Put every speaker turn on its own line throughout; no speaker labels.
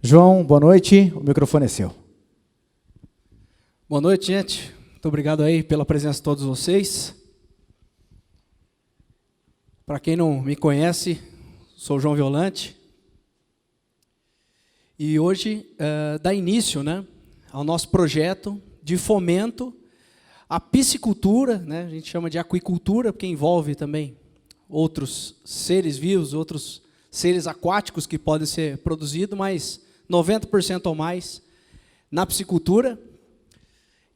João, boa noite, o microfone é seu.
Boa noite, gente. Muito obrigado aí pela presença de todos vocês. Para quem não me conhece, sou o João Violante. E hoje dá início, ao nosso projeto de fomento à piscicultura, a gente chama de aquicultura, porque envolve também outros seres vivos, outros seres aquáticos que podem ser produzidos, mas 90% ou mais na piscicultura.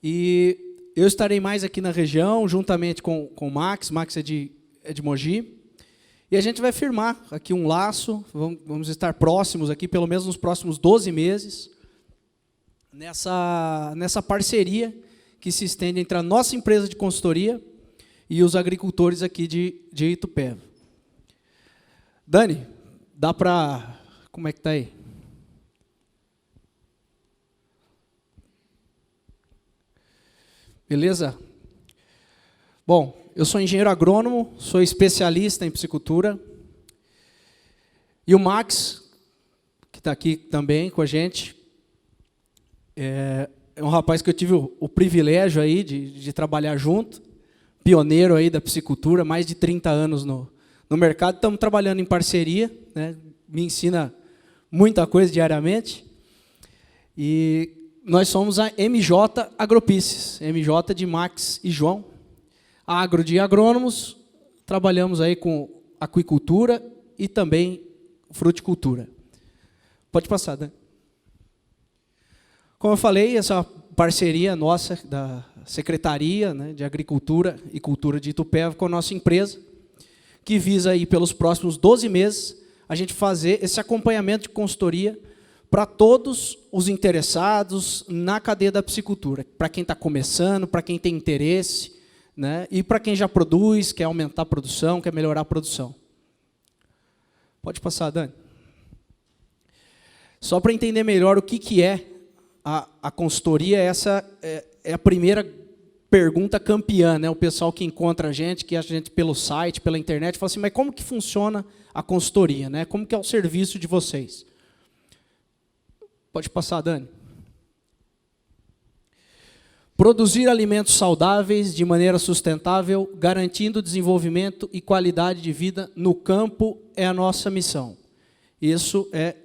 E eu estarei mais aqui na região, juntamente com o Max. Max é de Mogi. E a gente vai firmar aqui um laço, vamos estar próximos aqui, pelo menos nos próximos 12 meses, nessa parceria que se estende entre a nossa empresa de consultoria e os agricultores aqui de Itupeva. Dani, dá para... Como é que está aí? Beleza? Bom, eu sou engenheiro agrônomo, sou especialista em piscicultura. E o Max, que está aqui também com a gente, é um rapaz que eu tive o privilégio aí de trabalhar junto, pioneiro aí da piscicultura, mais de 30 anos no mercado. Estamos trabalhando em parceria, me ensina muita coisa diariamente. E nós somos a MJ Agropisces, MJ de Max e João. Agro de agrônomos, trabalhamos aí com aquicultura e também fruticultura. Pode passar, né? Como eu falei, essa parceria nossa da Secretaria de Agricultura e Cultura de Itupeva com a nossa empresa, que visa aí pelos próximos 12 meses a gente fazer esse acompanhamento de consultoria para todos os interessados na cadeia da piscicultura, para quem está começando, para quem tem interesse, e para quem já produz, quer aumentar a produção, quer melhorar a produção. Pode passar, Dani. Só para entender melhor o que é a consultoria, essa é a primeira pergunta campeã, o pessoal que encontra a gente, que acha a gente pelo site, pela internet, fala assim, mas como que funciona a consultoria? Como que é o serviço de vocês? Pode passar, Dani. Produzir alimentos saudáveis de maneira sustentável, garantindo desenvolvimento e qualidade de vida no campo é a nossa missão. Isso é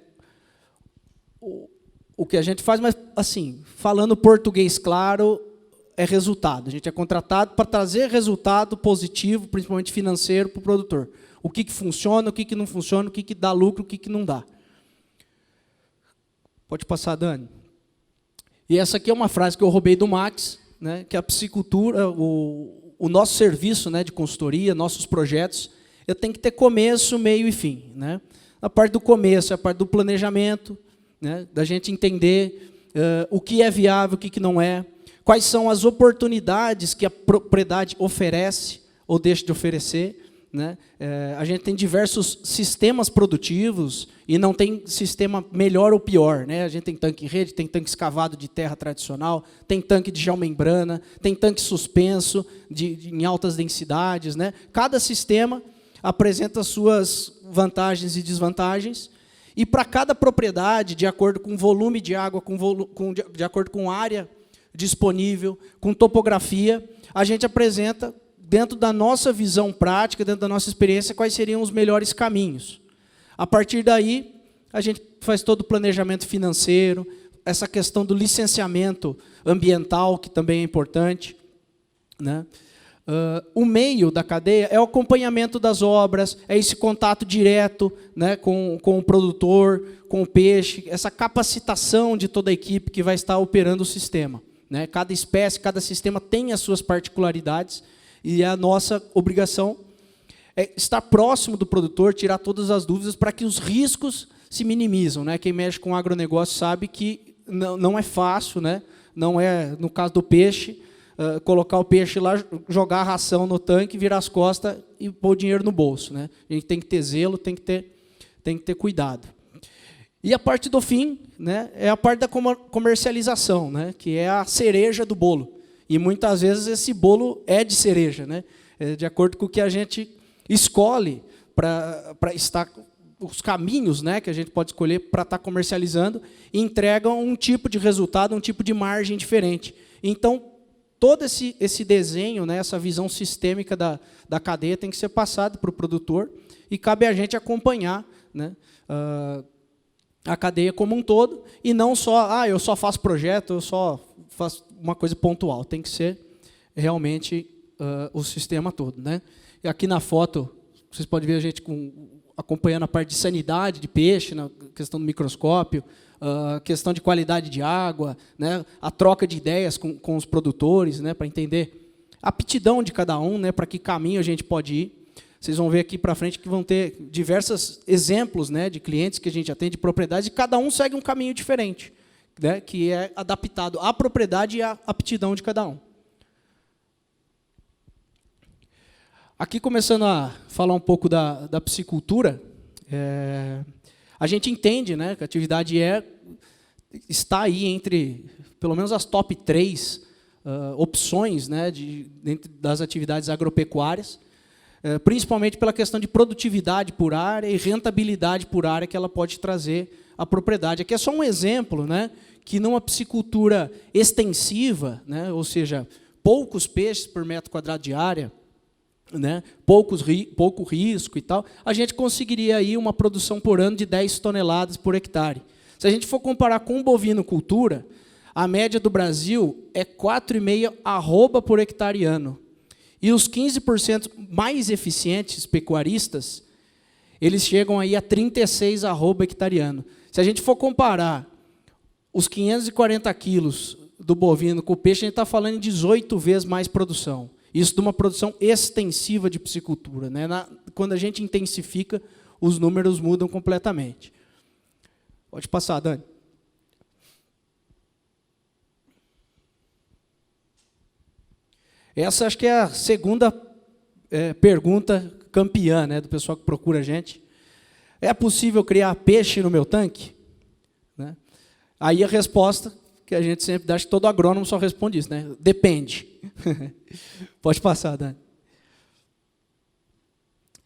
o que a gente faz, mas, assim, falando português claro, é resultado. A gente é contratado para trazer resultado positivo, principalmente financeiro, para o produtor. O que funciona, o que não funciona, o que dá lucro, o que não dá. Pode passar, Dani. E essa aqui é uma frase que eu roubei do Max, que a piscicultura, o nosso serviço de consultoria, nossos projetos, tem que ter começo, meio e fim. A parte do começo é a parte do planejamento, da gente entender o que é viável, o que não é, quais são as oportunidades que a propriedade oferece ou deixa de oferecer. A gente tem diversos sistemas produtivos e não tem sistema melhor ou pior. A gente tem tanque em rede, tem tanque escavado de terra tradicional, tem tanque de geomembrana, tem tanque suspenso em altas densidades. Cada sistema apresenta suas vantagens e desvantagens, e para cada propriedade, de acordo com o volume de água, de acordo com a área disponível, com topografia, a gente apresenta, dentro da nossa visão prática, dentro da nossa experiência, quais seriam os melhores caminhos. A partir daí, a gente faz todo o planejamento financeiro, essa questão do licenciamento ambiental, que também é importante. O meio da cadeia é o acompanhamento das obras, é esse contato direto com o produtor, com o peixe, essa capacitação de toda a equipe que vai estar operando o sistema. Cada espécie, cada sistema tem as suas particularidades, e a nossa obrigação é estar próximo do produtor, tirar todas as dúvidas para que os riscos se minimizam. Quem mexe com agronegócio sabe que não é fácil, não é, no caso do peixe, colocar o peixe lá, jogar a ração no tanque, virar as costas e pôr o dinheiro no bolso. A gente tem que ter zelo, tem que ter cuidado. E a parte do fim é a parte da comercialização, que é a cereja do bolo. E muitas vezes esse bolo é de cereja, de acordo com o que a gente escolhe para estar os caminhos, né, que a gente pode escolher para estar comercializando, entregam um tipo de resultado, um tipo de margem diferente. Então, todo esse desenho, né, essa visão sistêmica da cadeia tem que ser passado para o produtor e cabe a gente acompanhar, né, a cadeia como um todo e não só, eu só faço projeto, eu só faço uma coisa pontual. Tem que ser realmente o sistema todo, né? E aqui na foto, vocês podem ver a gente acompanhando a parte de sanidade de peixe, na questão do microscópio, questão de qualidade de água, né, a troca de ideias com os produtores, né, para entender a aptidão de cada um, né, para que caminho a gente pode ir. Vocês vão ver aqui para frente que vão ter diversos exemplos, né, de clientes que a gente atende, de propriedades, e cada um segue um caminho diferente, né, que é adaptado à propriedade e à aptidão de cada um. Aqui, começando a falar um pouco da piscicultura, a gente entende, né, que a atividade está aí entre, pelo menos, as top 3 opções, né, dentro das atividades agropecuárias, principalmente pela questão de produtividade por área e rentabilidade por área que ela pode trazer à propriedade. Aqui é só um exemplo, né, que numa piscicultura extensiva, ou seja, poucos peixes por metro quadrado de área, né, pouco risco e tal, a gente conseguiria aí uma produção por ano de 10 toneladas por hectare. Se a gente for comparar com bovinocultura, a média do Brasil é 4,5 arroba por hectare ano. E os 15% mais eficientes pecuaristas, eles chegam aí a 36 arroba hectare ano. Se a gente for comparar os 540 quilos do bovino com o peixe, a gente está falando em 18 vezes mais produção. Isso de uma produção extensiva de piscicultura, né? Quando a gente intensifica, os números mudam completamente. Pode passar, Dani. Essa acho que é a segunda pergunta campeã, né, do pessoal que procura a gente. É possível criar peixe no meu tanque? Né? Aí a resposta que a gente sempre dá, acho que todo agrônomo só responde isso, né? Depende. Pode passar, Dani.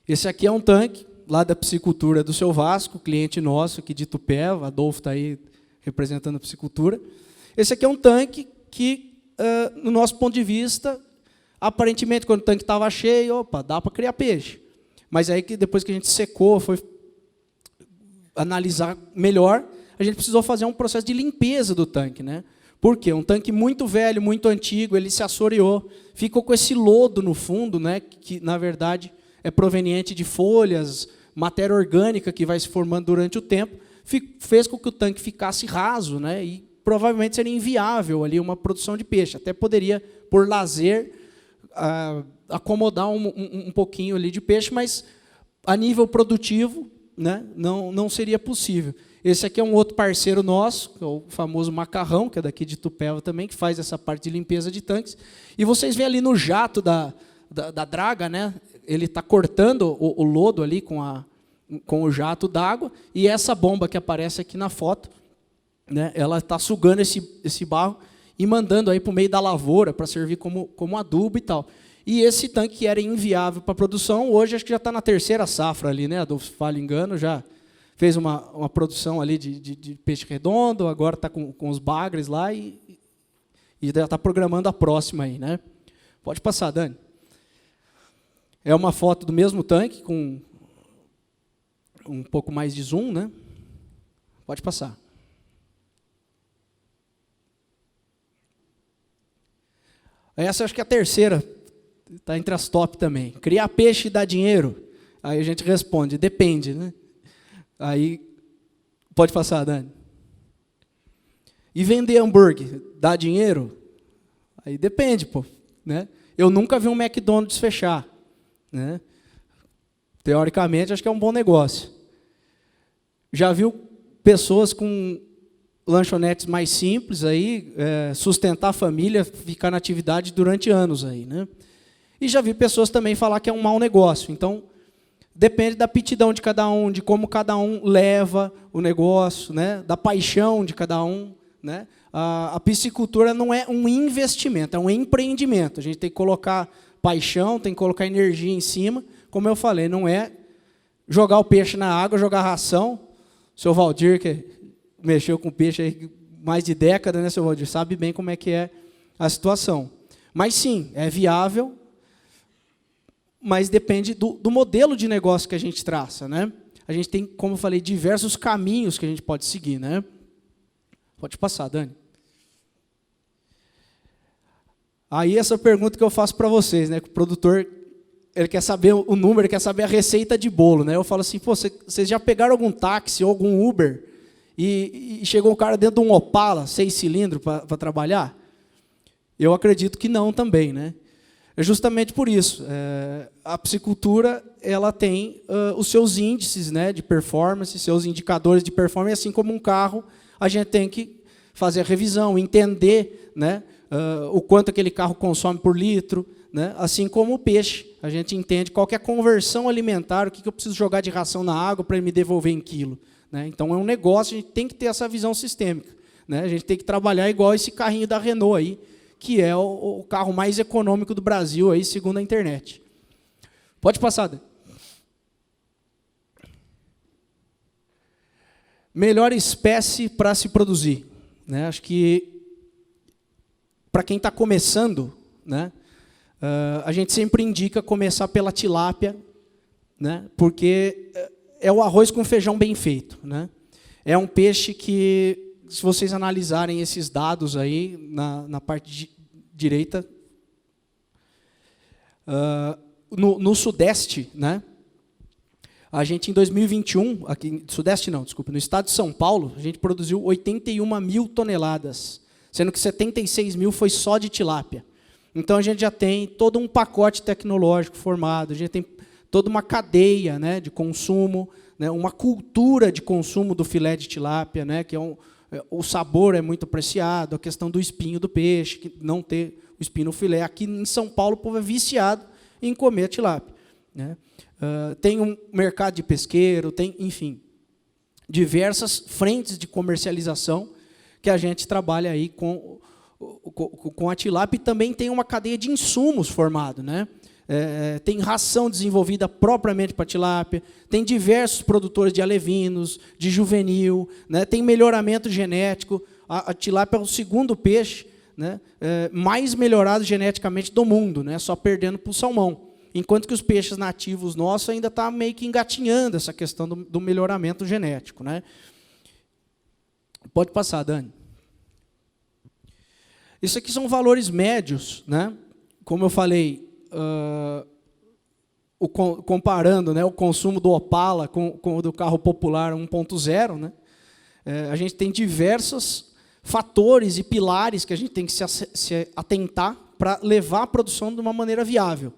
Esse aqui é um tanque, lá da piscicultura do Seu Vasco, cliente nosso aqui de Tupé, o Adolfo está aí representando a piscicultura. Esse aqui é um tanque que, no nosso ponto de vista, aparentemente, quando o tanque estava cheio, dá para criar peixe. Mas aí, depois que a gente secou, foi analisar melhor, a gente precisou fazer um processo de limpeza do tanque, né? Por quê? Um tanque muito velho, muito antigo, ele se assoreou, ficou com esse lodo no fundo, né, que, na verdade, é proveniente de folhas, matéria orgânica que vai se formando durante o tempo, fez com que o tanque ficasse raso, né, e provavelmente seria inviável ali uma produção de peixe. Até poderia, por lazer, acomodar um pouquinho ali de peixe, mas a nível produtivo, né, não seria possível. Esse aqui é um outro parceiro nosso, que é o famoso Macarrão, que é daqui de Tupéva também, que faz essa parte de limpeza de tanques. E vocês veem ali no jato da draga, né, ele está cortando o lodo ali com o jato d'água, e essa bomba que aparece aqui na foto, né, ela está sugando esse barro e mandando aí para o meio da lavoura para servir como adubo e tal. E esse tanque que era inviável para a produção, hoje acho que já está na 3ª safra ali, né, Adolfo, se falo engano, já fez uma produção ali de peixe redondo, agora está com os bagres lá e já está programando a próxima aí, né? Pode passar, Dani. É uma foto do mesmo tanque, com um pouco mais de zoom, né? Pode passar. Essa acho que é a terceira, está entre as top também. Criar peixe dá dinheiro? Aí a gente responde, depende, né? Aí, pode passar, Dani. E vender hambúrguer dá dinheiro? Aí depende, né? Eu nunca vi um McDonald's fechar, né? Teoricamente, acho que é um bom negócio. Já viu pessoas com lanchonetes mais simples aí, sustentar a família, ficar na atividade durante anos aí, né? E já vi pessoas também falar que é um mau negócio. Então, depende da aptidão de cada um, de como cada um leva o negócio, né? Da paixão de cada um, né? A piscicultura não é um investimento, é um empreendimento. A gente tem que colocar paixão, tem que colocar energia em cima. Como eu falei, não é jogar o peixe na água, jogar ração. O seu Valdir, que mexeu com peixe aí mais de década, né, seu Valdir, sabe bem como é que é a situação. Mas sim, é viável, mas depende do modelo de negócio que a gente traça, né? A gente tem, como eu falei, diversos caminhos que a gente pode seguir, né? Pode passar, Dani. Aí essa pergunta que eu faço para vocês, né? Que o produtor, ele quer saber o número, ele quer saber a receita de bolo, né? Eu falo assim, pô, vocês já pegaram algum táxi ou algum Uber e chegou um cara dentro de um Opala 6 cilindros para trabalhar? Eu acredito que não também, né? É justamente por isso. A piscicultura, ela tem os seus índices, né, de performance, seus indicadores de performance, assim como um carro, a gente tem que fazer a revisão, entender, né, o quanto aquele carro consome por litro, né, assim como o peixe. A gente entende qual que é a conversão alimentar, o que eu preciso jogar de ração na água para ele me devolver em quilo. Né? Então, é um negócio, a gente tem que ter essa visão sistêmica. Né? A gente tem que trabalhar igual esse carrinho da Renault aí, que é o carro mais econômico do Brasil, aí, segundo a internet. Pode passar, Dan. Melhor espécie para se produzir. Né? Acho que, para quem está começando, né, a gente sempre indica começar pela tilápia, né, porque é o arroz com feijão bem feito. Né? É um peixe que, se vocês analisarem esses dados aí na parte direita, no Sudeste, né, a gente em 2021, aqui, Sudeste não, desculpa, no estado de São Paulo, a gente produziu 81 mil toneladas, sendo que 76 mil foi só de tilápia. Então a gente já tem todo um pacote tecnológico formado, a gente tem toda uma cadeia, né, de consumo, né, uma cultura de consumo do filé de tilápia, né, que o sabor é muito apreciado, a questão do espinho do peixe, que não ter o espinho no filé. Aqui em São Paulo, o povo é viciado em comer tilápia. Né? Tem um mercado de pesqueiro, tem, enfim, diversas frentes de comercialização que a gente trabalha aí com a tilápia, e também tem uma cadeia de insumos formado, né? Tem ração desenvolvida propriamente para tilápia, tem diversos produtores de alevinos, de juvenil, né? Tem melhoramento genético. A tilápia é o segundo peixe, né, mais melhorado geneticamente do mundo, né? Só perdendo para o salmão. Enquanto que os peixes nativos nossos ainda estão meio que engatinhando essa questão do melhoramento genético. Né? Pode passar, Dani. Isso aqui são valores médios, né? Como eu falei, comparando, né, o consumo do Opala com o do carro popular 1.0, né? A gente tem diversos fatores e pilares que a gente tem que se atentar para levar a produção de uma maneira viável.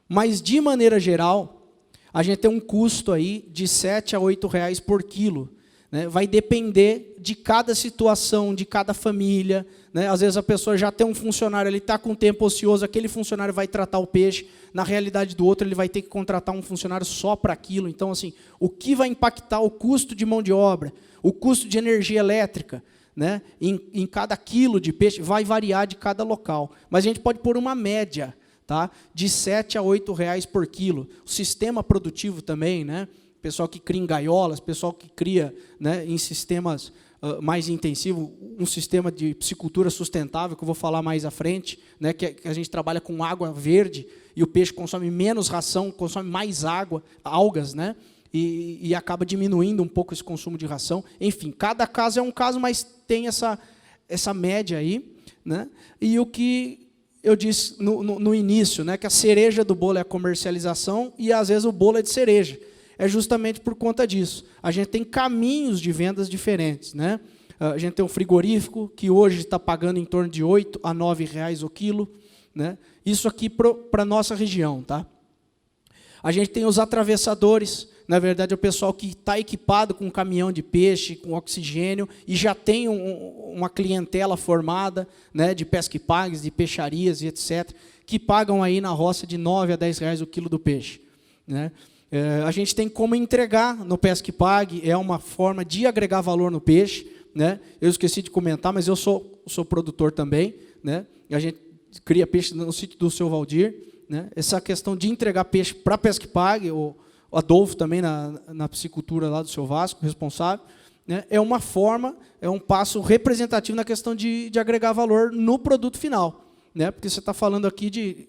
Mas, de maneira geral, a gente tem um custo aí de R$ 7 a R$ 8 por quilo. Né? Vai depender de cada situação, de cada família. Né? Às vezes a pessoa já tem um funcionário, ele está com tempo ocioso, aquele funcionário vai tratar o peixe, na realidade do outro ele vai ter que contratar um funcionário só para aquilo. Então, assim, o que vai impactar o custo de mão de obra, o custo de energia elétrica, né, em cada quilo de peixe, vai variar de cada local. Mas a gente pode pôr uma média, tá, de R$ 7 a R$ 8 por quilo. O sistema produtivo também, né, pessoal que cria em gaiolas, pessoal que cria, né, em sistemas mais intensivos, um sistema de piscicultura sustentável, que eu vou falar mais à frente, né, que a gente trabalha com água verde, e o peixe consome menos ração, consome mais água, algas, né, e acaba diminuindo um pouco esse consumo de ração. Enfim, cada caso é um caso, mas tem essa média aí. Né? E o que eu disse no início, né, que a cereja do bolo é a comercialização, e às vezes o bolo é de cereja. É justamente por conta disso. A gente tem caminhos de vendas diferentes. Né? A gente tem um frigorífico, que hoje está pagando em torno de R$ 8 a R$ 9 o quilo. Né? Isso aqui para a nossa região. Tá? A gente tem os atravessadores. Na verdade, é o pessoal que está equipado com um caminhão de peixe, com oxigênio, e já tem uma clientela formada, né, de pesque-pagues, de peixarias e etc., que pagam aí na roça de R$ 9 a R$ 10 o quilo do peixe. Né? A gente tem como entregar no pesque-pague, é uma forma de agregar valor no peixe. Né? Eu esqueci de comentar, mas eu sou produtor também. Né? A gente cria peixe no sítio do seu Valdir. Né? Essa questão de entregar peixe para pesque-pague, ou Adolfo também na piscicultura lá do seu Vasco, responsável, né? É uma forma, é um passo representativo na questão de agregar valor no produto final, né? Porque você está falando aqui de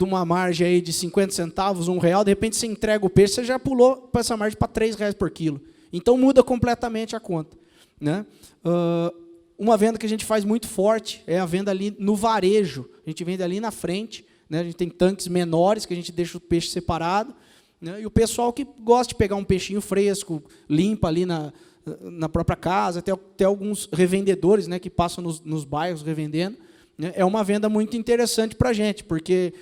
uma margem aí de 50 centavos, R$1, de repente você entrega o peixe, você já pulou para essa margem para R$3 por quilo. Então muda completamente a conta, né? Uma venda que a gente faz muito forte é a venda ali no varejo. A gente vende ali na frente, né? A gente tem tanques menores que a gente deixa o peixe separado, né? E o pessoal que gosta de pegar um peixinho fresco, limpa ali na própria casa, até alguns revendedores, né, que passam nos bairros revendendo, né? É uma venda muito interessante para a gente, porque,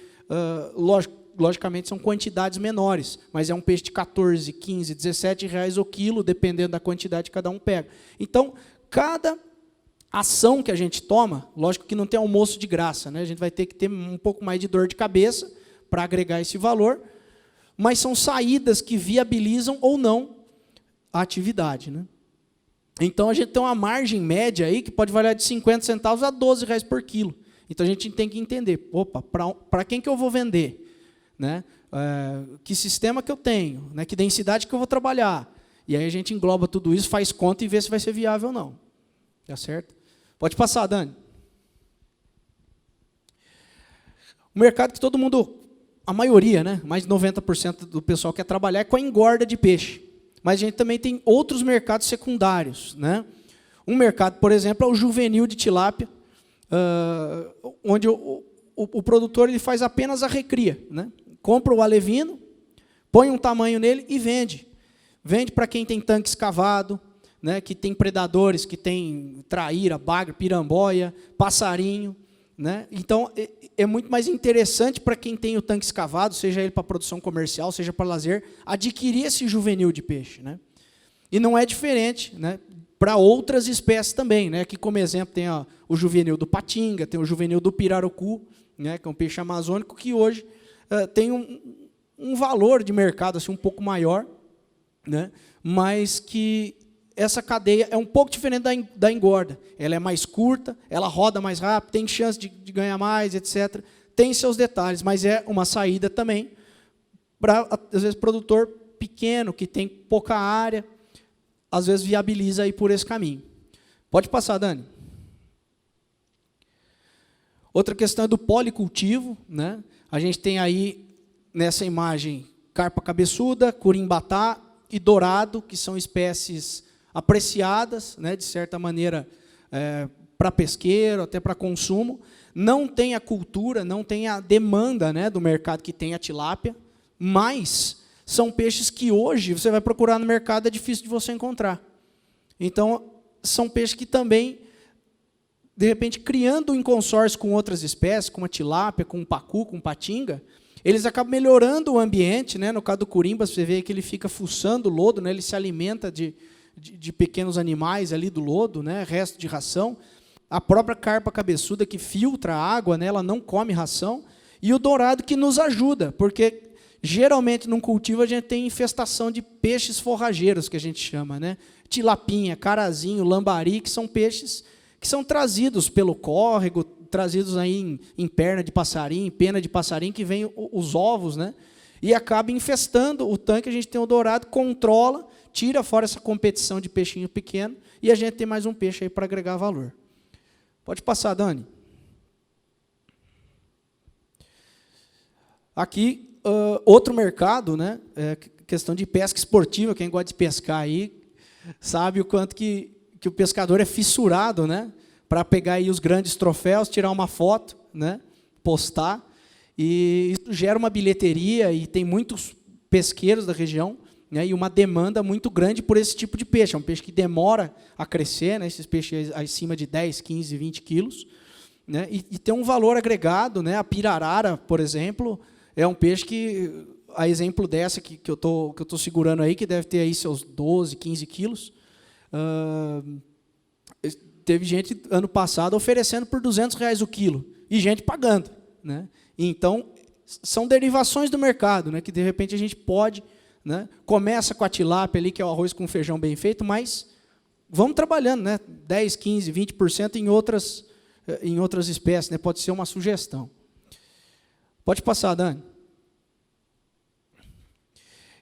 logicamente, são quantidades menores, mas é um peixe de 14, 15, 17 reais o quilo, dependendo da quantidade que cada um pega. Então, cada ação que a gente toma, lógico que não tem almoço de graça, né? A gente vai ter que ter um pouco mais de dor de cabeça para agregar esse valor, mas são saídas que viabilizam ou não a atividade, né? Então, a gente tem uma margem média aí que pode variar de 50 centavos a R$12 por quilo. Então, a gente tem que entender, opa, para quem que eu vou vender? Né? Que sistema que eu tenho? Né? Que densidade que eu vou trabalhar? E aí a gente engloba tudo isso, faz conta e vê se vai ser viável ou não. Tá certo? Pode passar, Dani. O mercado que todo mundo, a maioria, né, mais de 90% do pessoal quer trabalhar é com a engorda de peixe. Mas a gente também tem outros mercados secundários, né? Um mercado, por exemplo, é o juvenil de tilápia, onde o produtor ele faz apenas a recria, né? Compra o alevino, põe um tamanho nele e vende. Vende para quem tem tanque escavado, né, que tem predadores, que tem traíra, bagre, piramboia, passarinho, né? Então, é muito mais interessante para quem tem o tanque escavado, seja ele para produção comercial, seja para lazer, adquirir esse juvenil de peixe, né? E não é diferente, né, para outras espécies também, né? Aqui, como exemplo, tem o juvenil do patinga, tem o juvenil do pirarucu, né, que é um peixe amazônico, que hoje tem um valor de mercado assim, um pouco maior, né, mas que essa cadeia é um pouco diferente da engorda. Ela é mais curta, ela roda mais rápido, tem chance de ganhar mais, etc. Tem seus detalhes, mas é uma saída também para, às vezes, produtor pequeno, que tem pouca área, às vezes viabiliza ir por esse caminho. Pode passar, Dani. Outra questão é do policultivo, né? A gente tem aí, nessa imagem, carpa cabeçuda, curimbatá e dourado, que são espécies apreciadas, né, de certa maneira, para pesqueiro, até para consumo. Não tem a cultura, não tem a demanda, né, do mercado que tem a tilápia, mas são peixes que hoje você vai procurar no mercado, é difícil de você encontrar. Então, são peixes que também, de repente, criando um consórcio com outras espécies, com a tilápia, com o pacu, com patinga, eles acabam melhorando o ambiente, né? No caso do curimba, você vê que ele fica fuçando o lodo, né? Ele se alimenta de pequenos animais ali do lodo, né? Resto de ração. A própria carpa cabeçuda que filtra a água, né? Ela não come ração. E o dourado que nos ajuda, porque geralmente num cultivo a gente tem infestação de peixes forrageiros, que a gente chama, né? Tilapinha, carazinho, lambari, que são peixes que são trazidos pelo córrego, trazidos aí em perna de passarinho, em pena de passarinho, que vem os ovos, né? E acaba infestando o tanque. A gente tem o dourado, controla, tira fora essa competição de peixinho pequeno, e a gente tem mais um peixe aí para agregar valor. Pode passar, Dani. Aqui, outro mercado, né? Questão de pesca esportiva. Quem gosta de pescar aí sabe o quanto que o pescador é fissurado, né, para pegar aí os grandes troféus, tirar uma foto, né, postar, e isso gera uma bilheteria, e tem muitos pesqueiros da região, né, e uma demanda muito grande por esse tipo de peixe. É um peixe que demora a crescer, né, esses peixes acima de 10, 15, 20 quilos, né, e tem um valor agregado, né. A pirarara, por exemplo, é um peixe que, a exemplo dessa que eu tô segurando aí, que deve ter aí seus 12, 15 quilos, teve gente ano passado oferecendo por R$200 o quilo e gente pagando, né? Então são derivações do mercado, né? Que de repente a gente pode, né? Começa com a tilápia ali, que é o arroz com feijão bem feito, mas vamos trabalhando, né? 10, 15, 20% em outras espécies, né? Pode ser uma sugestão. Pode passar, Dani.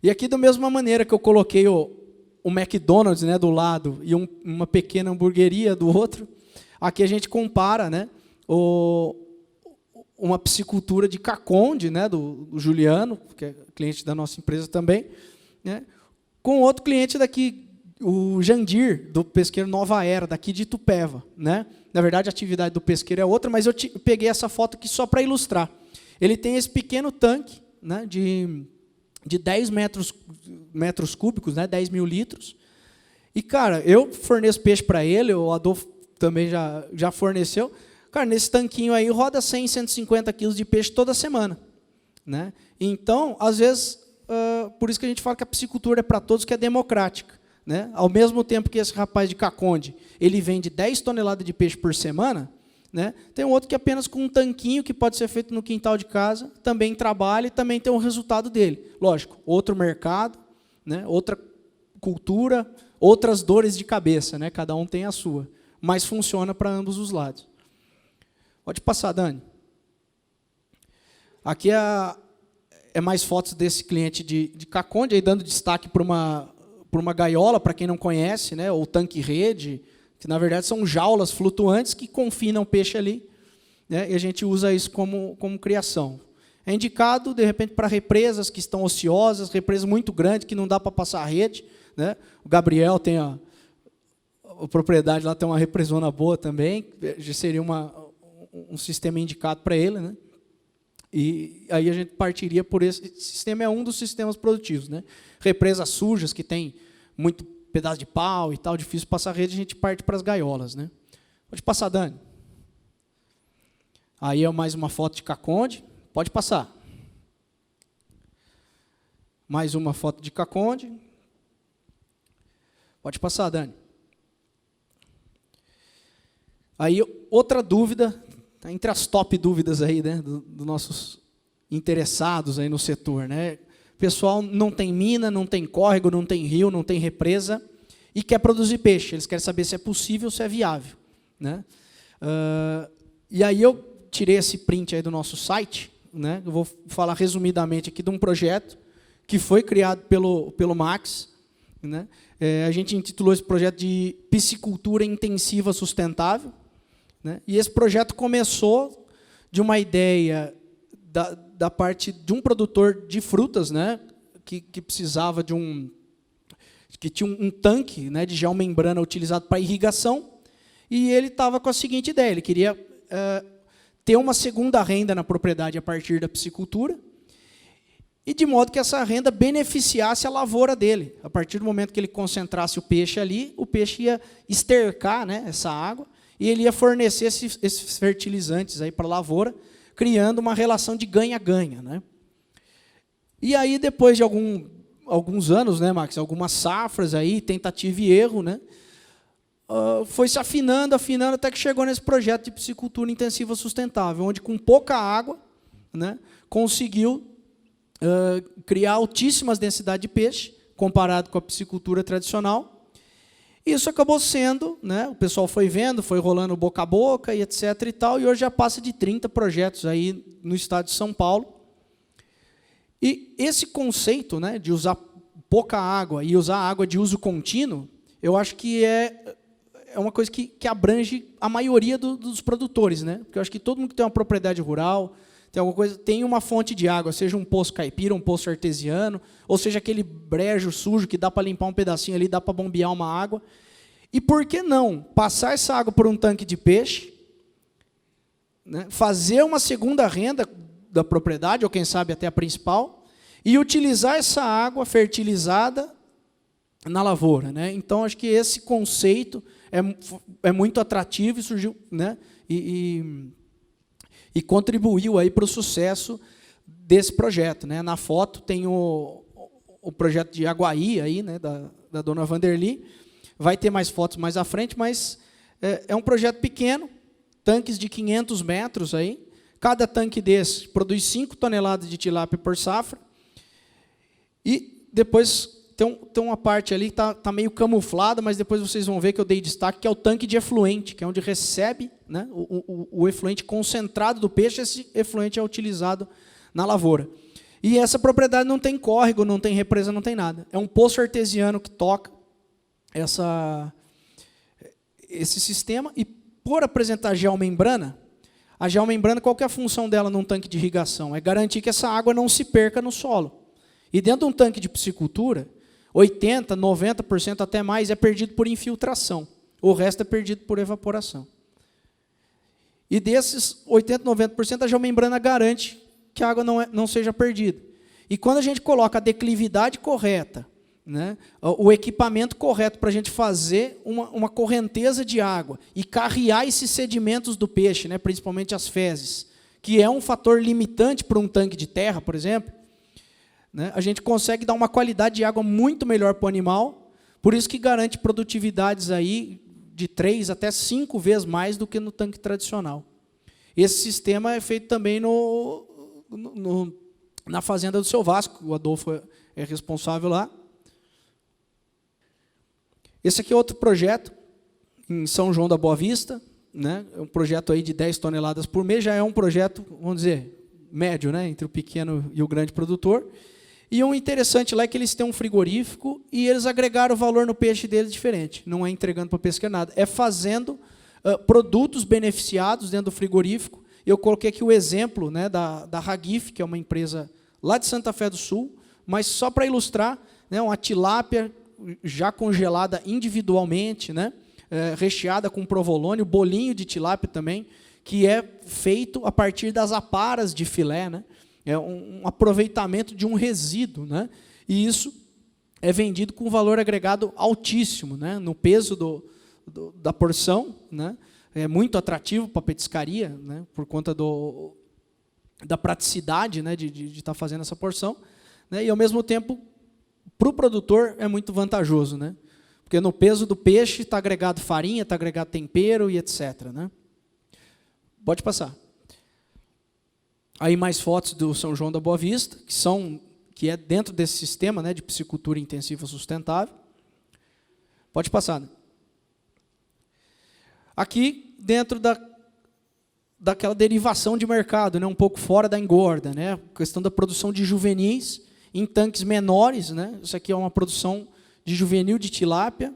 E aqui, da mesma maneira que eu coloquei o McDonald's, né, do lado e uma pequena hamburgueria do outro, aqui a gente compara, né, uma piscicultura de Caconde, né, do Juliano, que é cliente da nossa empresa também, né, com outro cliente daqui, o Jandir, do pesqueiro Nova Era, daqui de Itupeva. Né? Na verdade, a atividade do pesqueiro é outra, mas eu peguei essa foto aqui só para ilustrar. Ele tem esse pequeno tanque, né, de 10 metros cúbicos, né, 10 mil litros. E, cara, eu forneço peixe para ele, o Adolfo também já forneceu. Cara, nesse tanquinho aí roda 100, 150 quilos de peixe toda semana. Né? Então, às vezes, por isso que a gente fala que a piscicultura é para todos, que é democrática. Né? Ao mesmo tempo que esse rapaz de Caconde, ele vende 10 toneladas de peixe por semana, né? Tem um outro que apenas com um tanquinho, que pode ser feito no quintal de casa, também trabalha e também tem um resultado dele. Lógico, outro mercado, né? Outra cultura, outras dores de cabeça, né? Cada um tem a sua, mas funciona para ambos os lados. Pode passar, Dani. Aqui é mais fotos desse cliente de Caconde, aí dando destaque para uma gaiola, para quem não conhece, né, ou tanque-rede, que na verdade são jaulas flutuantes que confinam o peixe ali, né, e a gente usa isso como criação. É indicado, de repente, para represas que estão ociosas, represas muito grandes, que não dá para passar a rede. Né? O Gabriel tem a propriedade lá, tem uma represona boa também, já seria um sistema indicado para ele. Né? E aí a gente partiria por esse sistema, é um dos sistemas produtivos. Né? Represas sujas, que tem muito pedaço de pau e tal, difícil passar rede, a gente parte para as gaiolas. Né? Pode passar, Dani. Aí é mais uma foto de Caconde. Pode passar. Mais uma foto de Caconde. Pode passar, Dani. Aí outra dúvida, tá entre as top dúvidas aí, né, dos nossos interessados aí no setor, né? O pessoal não tem mina, não tem córrego, não tem rio, não tem represa e quer produzir peixe. Eles querem saber se é possível, se é viável, né? E aí eu tirei esse print aí do nosso site, né? Eu vou falar resumidamente aqui de um projeto que foi criado pelo Max, né? A gente intitulou esse projeto de Piscicultura Intensiva Sustentável, né? E esse projeto começou de uma ideia da parte de um produtor de frutas, né? Que precisava que tinha um tanque, né, de geomembrana utilizado para irrigação, e ele estava com a seguinte ideia: ele queria ter uma segunda renda na propriedade a partir da piscicultura, e de modo que essa renda beneficiasse a lavoura dele. A partir do momento que ele concentrasse o peixe ali, o peixe ia estercar, né, essa água, e ele ia fornecer esses fertilizantes para a lavoura, criando uma relação de ganha-ganha. Né? E aí, depois de alguns anos, né, Max, algumas safras, aí, tentativa e erro, né, foi se afinando, até que chegou nesse projeto de piscicultura intensiva sustentável, onde, com pouca água, né, conseguiu criar altíssimas densidades de peixe, comparado com a piscicultura tradicional. Isso acabou sendo, né, o pessoal foi vendo, foi rolando boca a boca, e etc. e tal, e hoje já passa de 30 projetos aí no estado de São Paulo. E esse conceito, né, de usar pouca água e usar água de uso contínuo, eu acho que é uma coisa que abrange a maioria dos produtores. Né? Porque eu acho que todo mundo que tem uma propriedade rural, tem uma fonte de água, seja um poço caipira, um poço artesiano, ou seja aquele brejo sujo que dá para limpar um pedacinho ali, dá para bombear uma água. E por que não passar essa água por um tanque de peixe, né, fazer uma segunda renda da propriedade, ou quem sabe até a principal, e utilizar essa água fertilizada na lavoura. Né? Então, acho que esse conceito é muito atrativo e surgiu, né, e contribuiu aí para o sucesso desse projeto. Né? Na foto tem o projeto de Aguaí, aí, né, da dona Vanderly. Vai ter mais fotos mais à frente, mas é um projeto pequeno, tanques de 500 metros. Aí. Cada tanque desse produz 5 toneladas de tilápia por safra. E depois tem uma parte ali que está meio camuflada, mas depois vocês vão ver que eu dei destaque, que é o tanque de efluente, que é onde recebe, né, o efluente concentrado do peixe. Esse efluente é utilizado na lavoura. E essa propriedade não tem córrego, não tem represa, não tem nada. É um poço artesiano que toca esse sistema. E por apresentar geomembrana, a geomembrana, qual que é a função dela num tanque de irrigação? É garantir que essa água não se perca no solo. E dentro de um tanque de piscicultura, 80%, 90% até mais é perdido por infiltração. O resto é perdido por evaporação. E desses 80%, 90%, a geomembrana garante que a água não seja perdida. E quando a gente coloca a declividade correta, né, o equipamento correto para a gente fazer uma correnteza de água e carrear esses sedimentos do peixe, né, principalmente as fezes, que é um fator limitante para um tanque de terra, por exemplo, né, a gente consegue dar uma qualidade de água muito melhor para o animal, por isso que garante produtividades aí de 3 até 5 vezes mais do que no tanque tradicional. Esse sistema é feito também na fazenda do Seu Vasco, o Adolfo é responsável lá. Esse aqui é outro projeto, em São João da Boa Vista, né? É um projeto aí de 10 toneladas por mês, já é um projeto, vamos dizer, médio, né? Entre o pequeno e o grande produtor. E um interessante lá é que eles têm um frigorífico e eles agregaram valor no peixe deles diferente. Não é entregando para pesqueiro nada, é fazendo produtos beneficiados dentro do frigorífico. Eu coloquei aqui o exemplo, né, da Hagif, que é uma empresa lá de Santa Fé do Sul, mas só para ilustrar, né, uma tilápia já congelada individualmente, né, recheada com provolone, o bolinho de tilápia também, que é feito a partir das aparas de filé, né, é um aproveitamento de um resíduo, né, e isso é vendido com valor agregado altíssimo, né, no peso da porção, né, é muito atrativo para a petiscaria, né, por conta da praticidade, né, de estar fazendo essa porção, né, e ao mesmo tempo para o produtor é muito vantajoso, né, porque no peso do peixe está agregado farinha, está agregado tempero e etc. Né. Pode passar. Aí mais fotos do São João da Boa Vista, que é dentro desse sistema, né, de piscicultura intensiva sustentável. Pode passar. Né. Aqui, dentro daquela derivação de mercado, né, um pouco fora da engorda, né, questão da produção de juvenis em tanques menores. Né, isso aqui é uma produção de juvenil de tilápia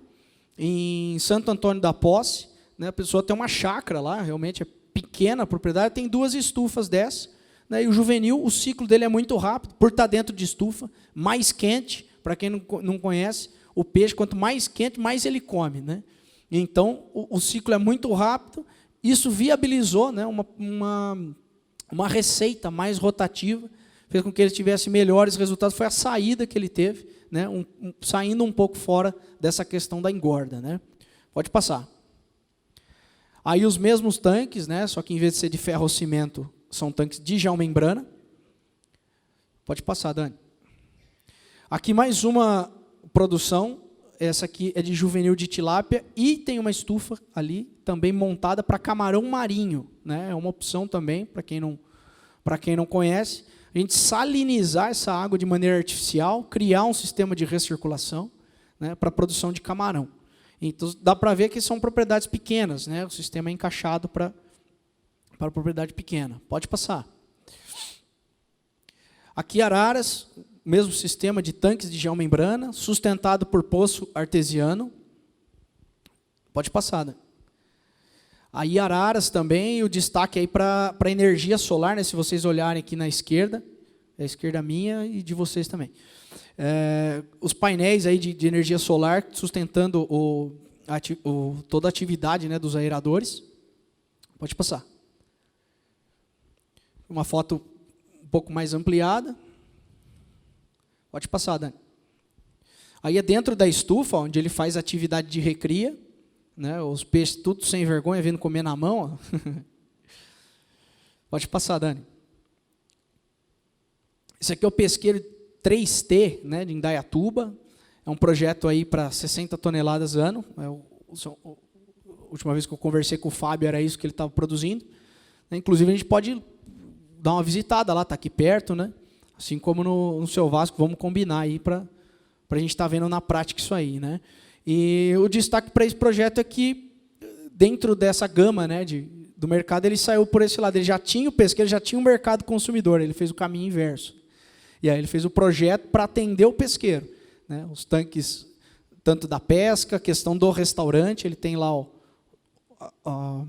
em Santo Antônio da Posse. Né, a pessoa tem uma chácara lá, realmente é pequena a propriedade, tem 2 estufas dessas. Né, e o juvenil, o ciclo dele é muito rápido, por estar dentro de estufa, mais quente. Para quem não conhece, o peixe, quanto mais quente, mais ele come. Né. Então, o ciclo é muito rápido, isso viabilizou, né, uma receita mais rotativa, fez com que ele tivesse melhores resultados, foi a saída que ele teve, né, saindo um pouco fora dessa questão da engorda. Né. Pode passar. Aí os mesmos tanques, né, só que em vez de ser de ferro ou cimento, são tanques de geomembrana. Pode passar, Dani. Aqui mais uma produção. Essa aqui é de juvenil de tilápia e tem uma estufa ali também montada para camarão marinho, né? É uma opção também para quem não conhece. A gente salinizar essa água de maneira artificial, criar um sistema de recirculação, né, para a produção de camarão. Então dá para ver que são propriedades pequenas, né? O sistema é encaixado para a propriedade pequena. Pode passar. Aqui Araras, mesmo sistema de tanques de geomembrana, sustentado por poço artesiano. Pode passar. Né? Aí Araras também, o destaque aí para a energia solar, né? Se vocês olharem aqui na esquerda, é a esquerda minha e de vocês também. Os painéis aí de energia solar sustentando toda a atividade, né, dos aeradores. Pode passar. Uma foto um pouco mais ampliada. Pode passar, Dani. Aí é dentro da estufa, onde ele faz atividade de recria, né, os peixes tudo sem vergonha, vindo comer na mão. Ó. Pode passar, Dani. Esse aqui é o pesqueiro 3T, né, de Indaiatuba. É um projeto aí para 60 toneladas ano. A última vez que eu conversei com o Fábio era isso que ele estava produzindo. Inclusive, a gente pode dar uma visitada lá, está aqui perto, né? Assim como no Seu Vasco, vamos combinar aí para a gente estar vendo na prática isso aí. Né? E o destaque para esse projeto é que, dentro dessa gama, né, do mercado, ele saiu por esse lado. Ele já tinha o pesqueiro, já tinha o mercado consumidor, ele fez o caminho inverso. E aí ele fez o projeto para atender o pesqueiro, né? Os tanques, tanto da pesca, questão do restaurante, ele tem lá a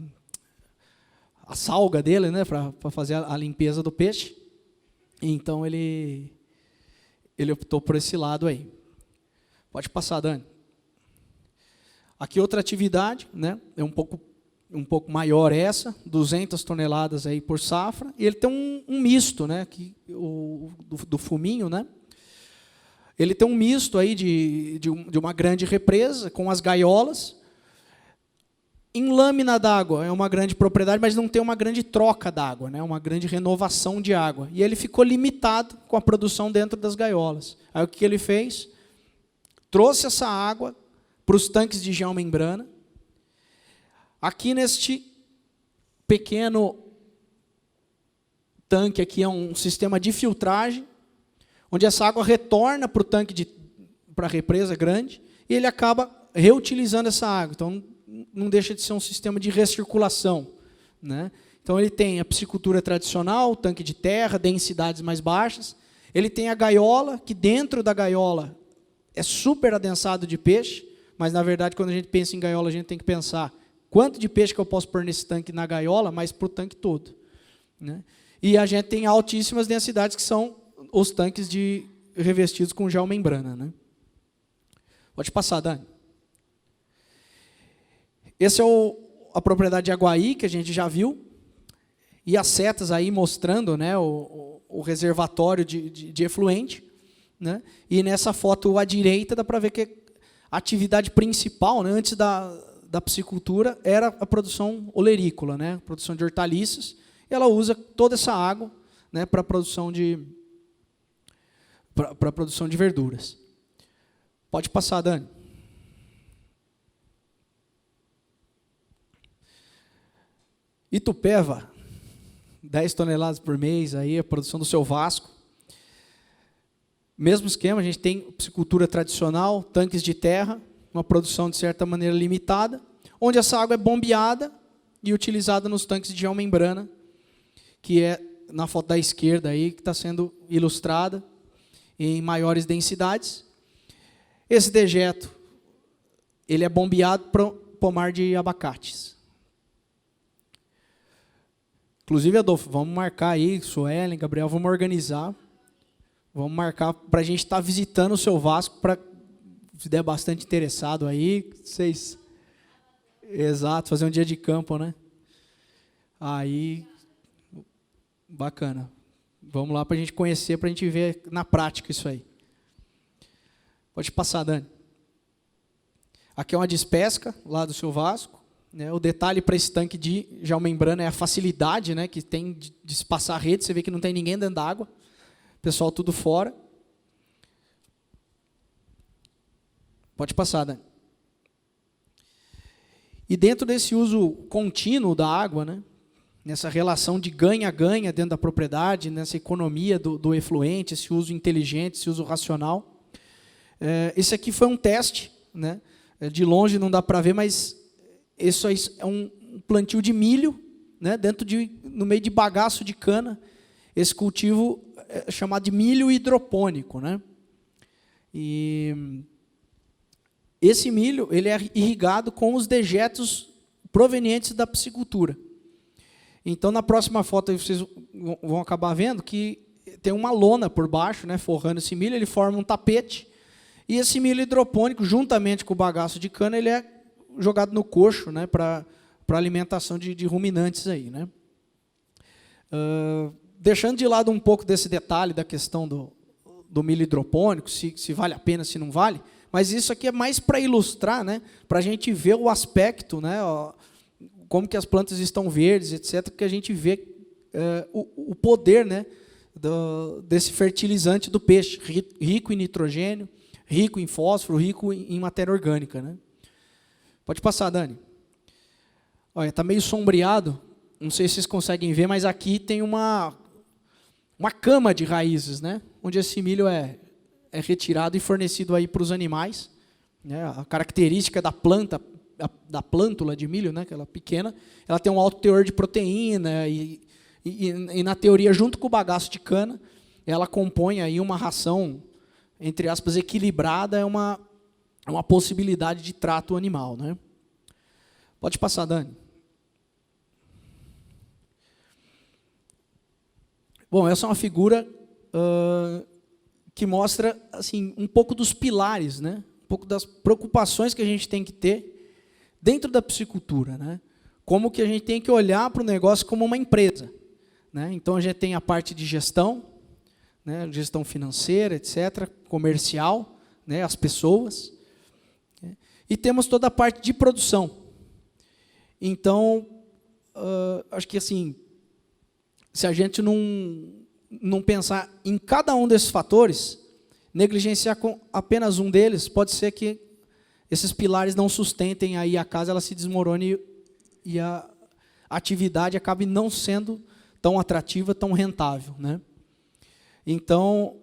salga dele, né, para fazer a limpeza do peixe. Então ele optou por esse lado aí. Pode passar, Dani. Aqui outra atividade, né, é um pouco maior essa, 200 toneladas aí por safra, e ele tem um misto, né, do fuminho, né? Ele tem um misto aí de uma grande represa com as gaiolas. Em lâmina d'água é uma grande propriedade, mas não tem uma grande troca d'água, né, uma grande renovação de água. E ele ficou limitado com a produção dentro das gaiolas. Aí o que ele fez? Trouxe essa água para os tanques de geomembrana. Aqui neste pequeno tanque aqui é um sistema de filtragem, onde essa água retorna para o tanque, para a represa grande, e ele acaba reutilizando essa água. Então, não deixa de ser um sistema de recirculação, né? Então, ele tem a piscicultura tradicional, o tanque de terra, densidades mais baixas. Ele tem a gaiola, que dentro da gaiola é super adensado de peixe, mas, na verdade, quando a gente pensa em gaiola, a gente tem que pensar quanto de peixe que eu posso pôr nesse tanque na gaiola, mas para o tanque todo, né? E a gente tem altíssimas densidades, que são os tanques revestidos com geomembrana, né? Pode passar, Dani. Essa é a propriedade de Aguaí, que a gente já viu, e as setas aí mostrando, né, o reservatório de efluente, né? E nessa foto à direita dá para ver que a atividade principal, né, antes da piscicultura era a produção olerícola, né, a produção de hortaliças. E ela usa toda essa água, né, para a produção de verduras. Pode passar, Dani. Itupeva, 10 toneladas por mês, aí a produção do seu Vasco. Mesmo esquema, a gente tem piscicultura tradicional, tanques de terra, uma produção de certa maneira limitada, onde essa água é bombeada e utilizada nos tanques de geomembrana, que é na foto da esquerda aí, que está sendo ilustrada em maiores densidades. Esse dejeto, ele é bombeado para o pomar de abacates. Inclusive, Adolfo, vamos marcar aí, Suelen, Gabriel, vamos organizar. Vamos marcar para a gente estar visitando o seu Vasco, para se der bastante interessado aí, vocês... Exato, fazer um dia de campo, né? Aí, bacana. Vamos lá para a gente conhecer, para a gente ver na prática isso aí. Pode passar, Dani. Aqui é uma despesca lá do seu Vasco, né? O detalhe para esse tanque de geomembrana é a facilidade, né, que tem de se passar a rede. Você vê que não tem ninguém dentro d'água. Pessoal tudo fora. Pode passar, Dani. E dentro desse uso contínuo da água, né, nessa relação de ganha-ganha dentro da propriedade, nessa economia do efluente, esse uso inteligente, esse uso racional, esse aqui foi um teste, né, de longe não dá para ver, mas isso aí é um plantio de milho, né, no meio de bagaço de cana. Esse cultivo é chamado de milho hidropônico, né? E esse milho, ele é irrigado com os dejetos provenientes da piscicultura. Então, na próxima foto, vocês vão acabar vendo que tem uma lona por baixo, né, forrando esse milho, ele forma um tapete, e esse milho hidropônico, juntamente com o bagaço de cana, ele é jogado no coxo, né, para alimentação de ruminantes aí, né? Deixando de lado um pouco desse detalhe da questão do milho hidropônico, se vale a pena, se não vale, mas isso aqui é mais para ilustrar, né, para a gente ver o aspecto, né, como que as plantas estão verdes, etc., que a gente vê o poder, né, desse fertilizante do peixe, rico em nitrogênio, rico em fósforo, rico em matéria orgânica, né? Pode passar, Dani. Olha, está meio sombreado, não sei se vocês conseguem ver, mas aqui tem uma cama de raízes, né, onde esse milho é retirado e fornecido aí para os animais, né? A característica da planta, da plântula de milho, né, aquela pequena, ela tem um alto teor de proteína e na teoria, junto com o bagaço de cana, ela compõe aí uma ração, entre aspas, equilibrada, é uma possibilidade de trato animal, né? Pode passar, Dani. Bom, essa é uma figura que mostra assim, um pouco dos pilares, né? Um pouco das preocupações que a gente tem que ter dentro da piscicultura, né? Como que a gente tem que olhar para o negócio como uma empresa, né? Então, a gente tem a parte de gestão, né? Gestão financeira, etc., comercial, né? As pessoas, né? E temos toda a parte de produção. Então, acho que assim, se a gente não pensar em cada um desses fatores, negligenciar com apenas um deles, pode ser que esses pilares não sustentem aí a casa, ela se desmorone e a atividade acabe não sendo tão atrativa, tão rentável, né? Então,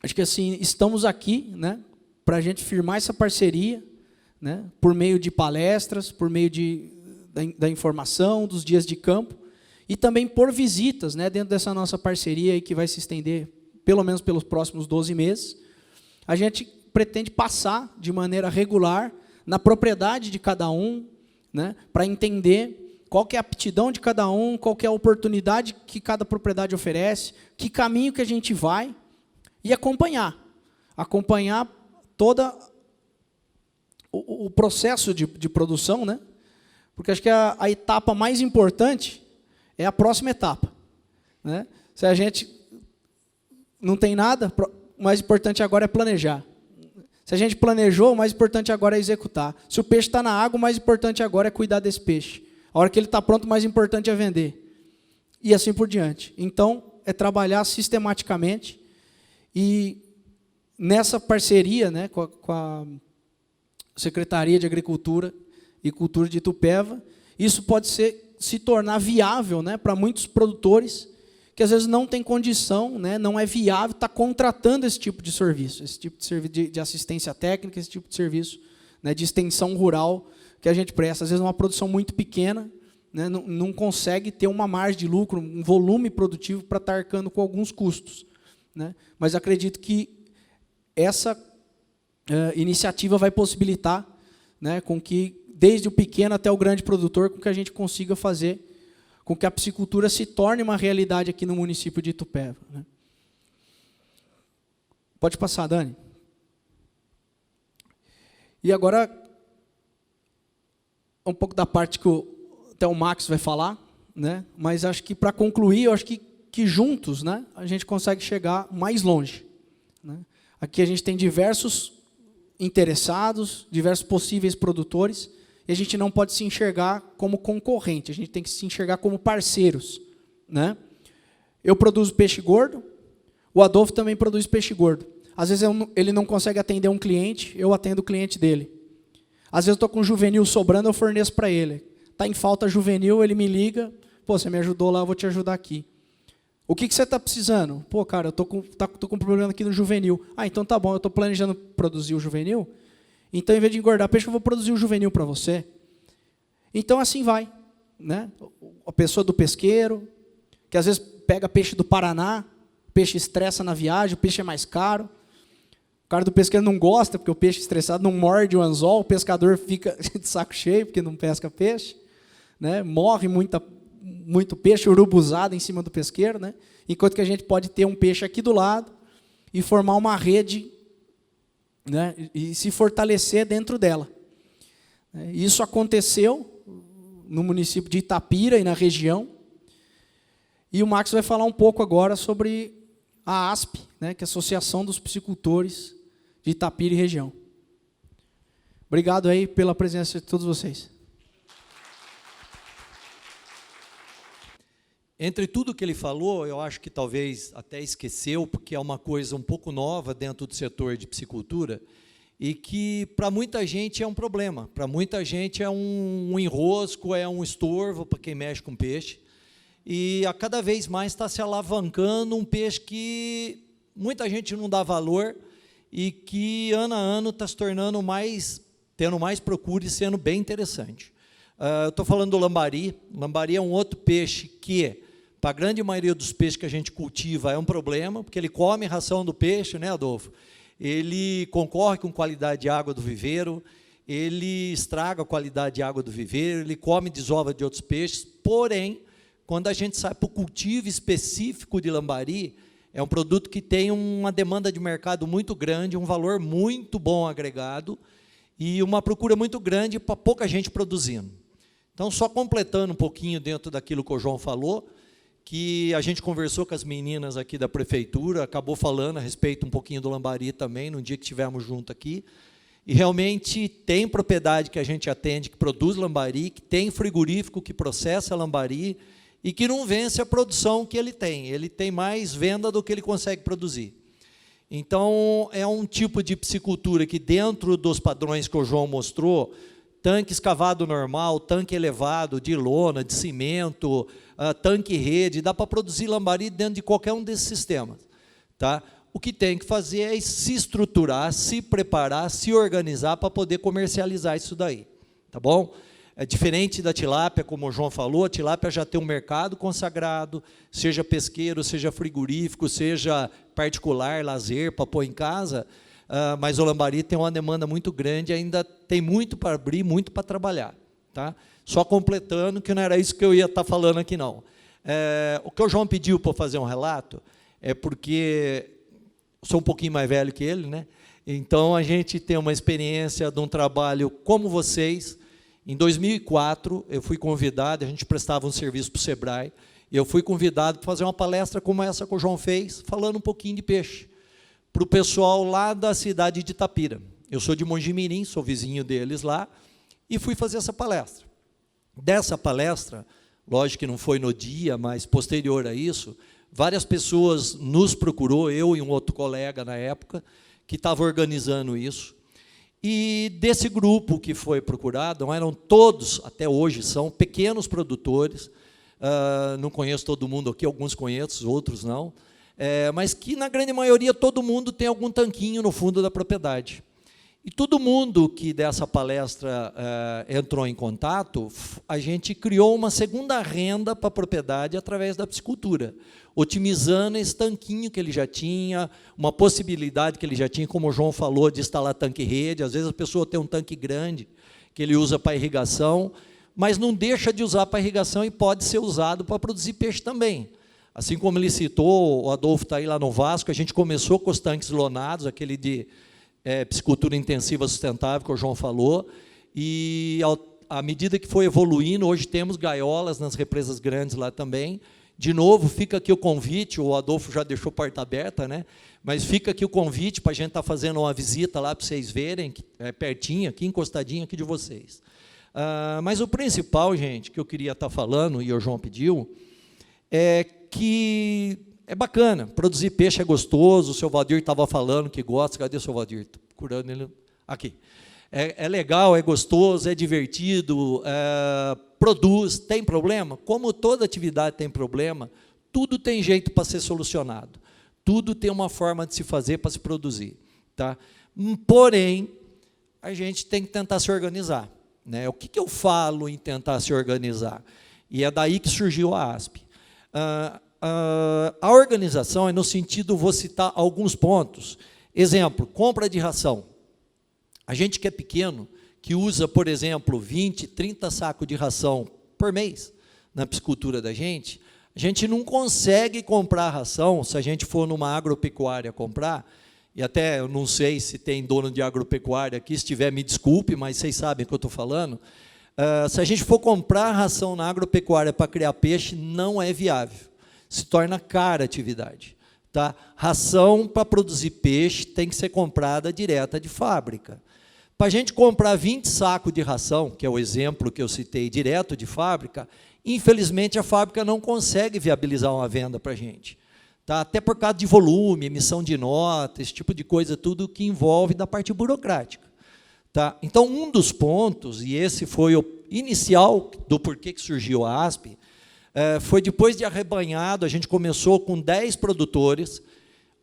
acho que assim, estamos aqui, né, para a gente firmar essa parceria, né, por meio de palestras, por meio da informação, dos dias de campo, e também por visitas, né, dentro dessa nossa parceria aí, que vai se estender pelo menos pelos próximos 12 meses. A gente pretende passar de maneira regular na propriedade de cada um, né, para entender qual que é a aptidão de cada um, qual que é a oportunidade que cada propriedade oferece, que caminho que a gente vai, e acompanhar todo o processo de produção, né? Porque acho que a etapa mais importante é a próxima etapa, né? Se a gente não tem nada, o mais importante agora é planejar. Se a gente planejou, o mais importante agora é executar. Se o peixe está na água, o mais importante agora é cuidar desse peixe. A hora que ele está pronto, o mais importante é vender. E assim por diante. Então, é trabalhar sistematicamente e nessa parceria, né, com a Secretaria de Agricultura e Cultura de Itupeva, isso pode se tornar viável, né, para muitos produtores que às vezes não tem condição, né, não é viável estar contratando esse tipo de serviço, de assistência técnica, esse tipo de serviço, né, de extensão rural que a gente presta. Às vezes uma produção muito pequena, né, não consegue ter uma margem de lucro, um volume produtivo para estar arcando com alguns custos, né? Mas acredito que essa iniciativa vai possibilitar, né, com que, desde o pequeno até o grande produtor, com que a gente consiga fazer com que a piscicultura se torne uma realidade aqui no município de Itupeva, né? Pode passar, Dani. E agora, um pouco da parte que até o Max vai falar, né? Mas acho que, para concluir, eu acho que juntos, né, a gente consegue chegar mais longe, né? Aqui a gente tem diversos interessados, diversos possíveis produtores, e a gente não pode se enxergar como concorrente, a gente tem que se enxergar como parceiros, né? Eu produzo peixe gordo, o Adolfo também produz peixe gordo. Às vezes ele não consegue atender um cliente, eu atendo o cliente dele. Às vezes eu estou com juvenil sobrando, eu forneço para ele. Está em falta juvenil, ele me liga, pô, você me ajudou lá, eu vou te ajudar aqui. O que você está precisando? Pô, cara, eu estou com um problema aqui no juvenil. Ah, então tá bom, eu estou planejando produzir o juvenil, então, em vez de engordar peixe, eu vou produzir o juvenil para você. Então, assim vai, né? A pessoa do pesqueiro, que às vezes pega peixe do Paraná, peixe estressa na viagem, o peixe é mais caro. O cara do pesqueiro não gosta, porque o peixe estressado não morde o anzol, o pescador fica de saco cheio, porque não pesca peixe, né? Morre muito peixe urubuzado em cima do pesqueiro, né? Enquanto que a gente pode ter um peixe aqui do lado e formar uma rede, né, e se fortalecer dentro dela. Isso aconteceu no município de Itapira e na região. E o Max vai falar um pouco agora sobre a ASP, né, que é a Associação dos Piscicultores de Itapira e região. Obrigado aí pela presença de todos vocês.
Entre tudo que ele falou, eu acho que talvez até esqueceu, porque é uma coisa um pouco nova dentro do setor de piscicultura, e que para muita gente é um problema, para muita gente é um enrosco, é um estorvo para quem mexe com peixe, e a cada vez mais está se alavancando um peixe que muita gente não dá valor, e que ano a ano está se tornando tendo mais procura e sendo bem interessante. Eu estou falando do lambari. Lambari é um outro peixe que, para a grande maioria dos peixes que a gente cultiva é um problema, porque ele come ração do peixe, né, Adolfo? Ele concorre com qualidade de água do viveiro, ele estraga a qualidade de água do viveiro, ele come desova de outros peixes, porém, quando a gente sai para o cultivo específico de lambari, é um produto que tem uma demanda de mercado muito grande, um valor muito bom agregado e uma procura muito grande para pouca gente produzindo. Então, só completando um pouquinho dentro daquilo que o João falou, que a gente conversou com as meninas aqui da prefeitura, acabou falando a respeito um pouquinho do lambari também, no dia que estivemos juntos aqui, e realmente tem propriedade que a gente atende, que produz lambari, que tem frigorífico que processa lambari, e que não vence a produção que ele tem mais venda do que ele consegue produzir. Então, é um tipo de piscicultura que, dentro dos padrões que o João mostrou, tanque escavado normal, tanque elevado, de lona, de cimento, tanque rede, dá para produzir lambari dentro de qualquer um desses sistemas. Tá? O que tem que fazer é se estruturar, se preparar, se organizar para poder comercializar isso daí. Tá bom? É diferente da tilápia, como o João falou, a tilápia já tem um mercado consagrado, seja pesqueiro, seja frigorífico, seja particular, lazer, para pôr em casa, mas o lambari tem uma demanda muito grande, ainda tem muito para abrir, muito para trabalhar. Tá? Só completando, que não era isso que eu ia estar falando aqui, não. O que o João pediu para fazer um relato é porque sou um pouquinho mais velho que ele, né? Então, a gente tem uma experiência de um trabalho como vocês. Em 2004, eu fui convidado, a gente prestava um serviço para o Sebrae, e eu fui convidado para fazer uma palestra como essa que o João fez, falando um pouquinho de peixe, para o pessoal lá da cidade de Itapira. Eu sou de Mongimirim, sou vizinho deles lá, e fui fazer essa palestra. Dessa palestra, lógico que não foi no dia, mas posterior a isso, várias pessoas nos procurou, eu e um outro colega na época, que estava organizando isso. E desse grupo que foi procurado, não eram todos, até hoje, são pequenos produtores, não conheço todo mundo aqui, alguns conheço, outros não, mas que, na grande maioria, todo mundo tem algum tanquinho no fundo da propriedade. E todo mundo que dessa palestra entrou em contato, a gente criou uma segunda renda para a propriedade através da piscicultura, otimizando esse tanquinho que ele já tinha, uma possibilidade que ele já tinha, como o João falou, de instalar tanque-rede. Às vezes a pessoa tem um tanque grande que ele usa para irrigação, mas não deixa de usar para irrigação e pode ser usado para produzir peixe também. Assim como ele citou, o Adolfo está aí lá no Vasco, a gente começou com os tanques lonados, aquele de piscicultura intensiva sustentável, que o João falou, e à medida que foi evoluindo, hoje temos gaiolas nas represas grandes lá também. De novo, fica aqui o convite, o Adolfo já deixou porta aberta, né? Mas fica aqui o convite para a gente estar fazendo uma visita lá, para vocês verem, pertinho, aqui, encostadinho aqui de vocês. Mas o principal, gente, que eu queria estar falando, e o João pediu, é que é bacana, produzir peixe é gostoso, o seu Valdir estava falando que gosta, cadê o seu Valdir? Estou procurando ele aqui. É legal, é gostoso, é divertido, produz, tem problema? Como toda atividade tem problema, tudo tem jeito para ser solucionado, tudo tem uma forma de se fazer para se produzir. Tá? Porém, a gente tem que tentar se organizar. Né? O que eu falo em tentar se organizar? E é daí que surgiu a ASP. A organização é no sentido, vou citar alguns pontos. Exemplo, compra de ração. A gente que é pequeno, que usa, por exemplo, 20, 30 sacos de ração por mês na piscicultura da gente, a gente não consegue comprar ração, se a gente for numa agropecuária comprar, e até eu não sei se tem dono de agropecuária aqui, se tiver, me desculpe, mas vocês sabem o que eu estou falando, se a gente for comprar ração na agropecuária para criar peixe, não é viável, se torna cara a atividade. Tá? Ração para produzir peixe tem que ser comprada direta de fábrica. Para a gente comprar 20 sacos de ração, que é o exemplo que eu citei, direto de fábrica, infelizmente a fábrica não consegue viabilizar uma venda para a gente. Tá? Até por causa de volume, emissão de nota, esse tipo de coisa, tudo que envolve da parte burocrática. Tá? Então, um dos pontos, e esse foi o inicial do porquê que surgiu a ASP, foi depois de arrebanhado, a gente começou com 10 produtores,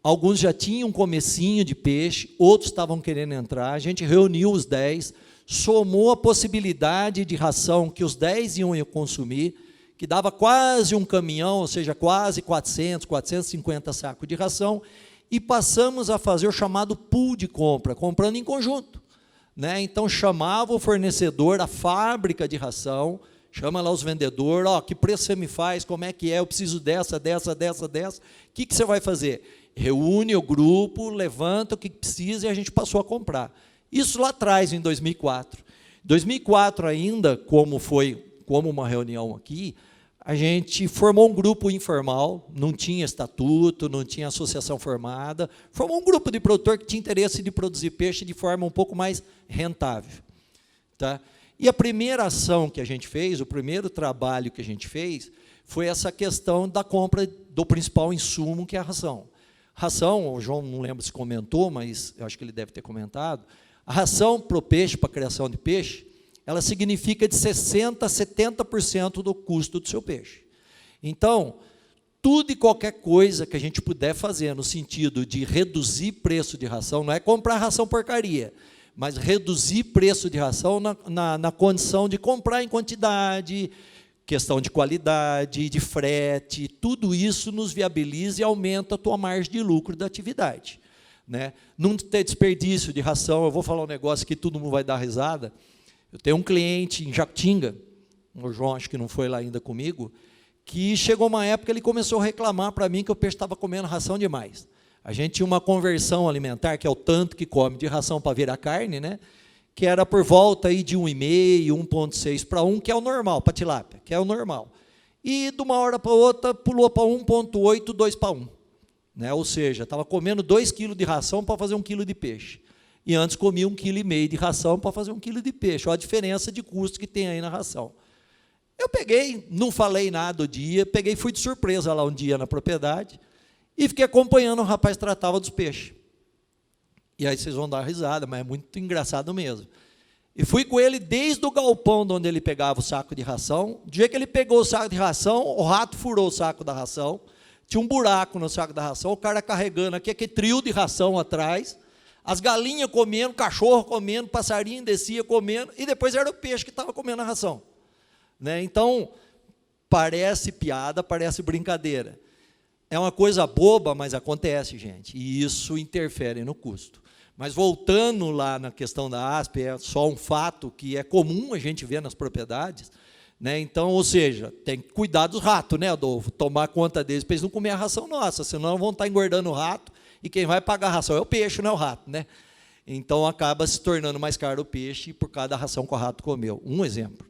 alguns já tinham um comecinho de peixe, outros estavam querendo entrar, a gente reuniu os 10, somou a possibilidade de ração que os 10 iam consumir, que dava quase um caminhão, ou seja, quase 400, 450 sacos de ração, e passamos a fazer o chamado pool de compra, comprando em conjunto. Né? Então, chamava o fornecedor, a fábrica de ração, chama lá os vendedores, que preço você me faz, como é que é, eu preciso dessa, o que você vai fazer? Reúne o grupo, levanta o que precisa e a gente passou a comprar. Isso lá atrás, em 2004. Em 2004 ainda, como uma reunião aqui, a gente formou um grupo informal, não tinha estatuto, não tinha associação formada, formou um grupo de produtor que tinha interesse de produzir peixe de forma um pouco mais rentável. Tá? E a primeira ação que a gente fez, o primeiro trabalho que a gente fez, foi essa questão da compra do principal insumo, que é a ração. Ração, o João não lembro se comentou, mas eu acho que ele deve ter comentado, a ração para o peixe, para a criação de peixe, ela significa de 60% a 70% do custo do seu peixe. Então, tudo e qualquer coisa que a gente puder fazer no sentido de reduzir preço de ração, não é comprar ração porcaria, mas reduzir preço de ração na condição de comprar em quantidade, questão de qualidade, de frete, tudo isso nos viabiliza e aumenta a tua margem de lucro da atividade. Né? Não ter desperdício de ração. Eu vou falar um negócio que todo mundo vai dar risada. Eu tenho um cliente em Jacutinga, o João acho que não foi lá ainda comigo, que chegou uma época, ele começou a reclamar para mim que o peixe estava comendo ração demais. A gente tinha uma conversão alimentar, que é o tanto que come de ração para virar carne, né? Que era por volta aí de 1,5, 1,6 para 1, que é o normal, para tilápia, que é o normal. E de uma hora para outra pulou para 1,8, 2 para 1. Né? Ou seja, estava comendo 2 kg de ração para fazer 1 kg de peixe. E antes comia 1,5 kg de ração para fazer 1 kg de peixe. Olha a diferença de custo que tem aí na ração. Eu peguei, não falei nada o dia, fui de surpresa lá um dia na propriedade e fiquei acompanhando o rapaz tratava dos peixes. E aí vocês vão dar risada, mas é muito engraçado mesmo. E fui com ele desde o galpão de onde ele pegava o saco de ração. Do dia que ele pegou o saco de ração, o rato furou o saco da ração, tinha um buraco no saco da ração, o cara carregando aqui, aquele trio de ração atrás, as galinhas comendo, o cachorro comendo, o passarinho descia comendo, e depois era o peixe que estava comendo a ração. Né? Então, parece piada, parece brincadeira. É uma coisa boba, mas acontece, gente, e isso interfere no custo. Mas voltando lá na questão da ASP, é só um fato que é comum a gente ver nas propriedades, né? Então, ou seja, tem que cuidar dos ratos, né, Adolfo? Tomar conta deles para eles não comer a ração nossa, senão vão estar engordando o rato, e quem vai pagar a ração é o peixe, não é o rato, né? Então, acaba se tornando mais caro o peixe por causa da ração que o rato comeu. Um exemplo.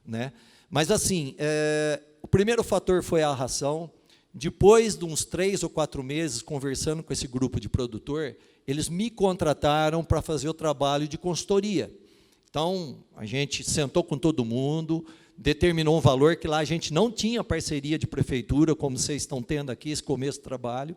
Né? Mas, assim, o primeiro fator foi a ração. Depois de uns 3 ou 4 meses conversando com esse grupo de produtor, eles me contrataram para fazer o trabalho de consultoria. Então, a gente sentou com todo mundo, determinou um valor que lá a gente não tinha parceria de prefeitura, como vocês estão tendo aqui, esse começo do trabalho.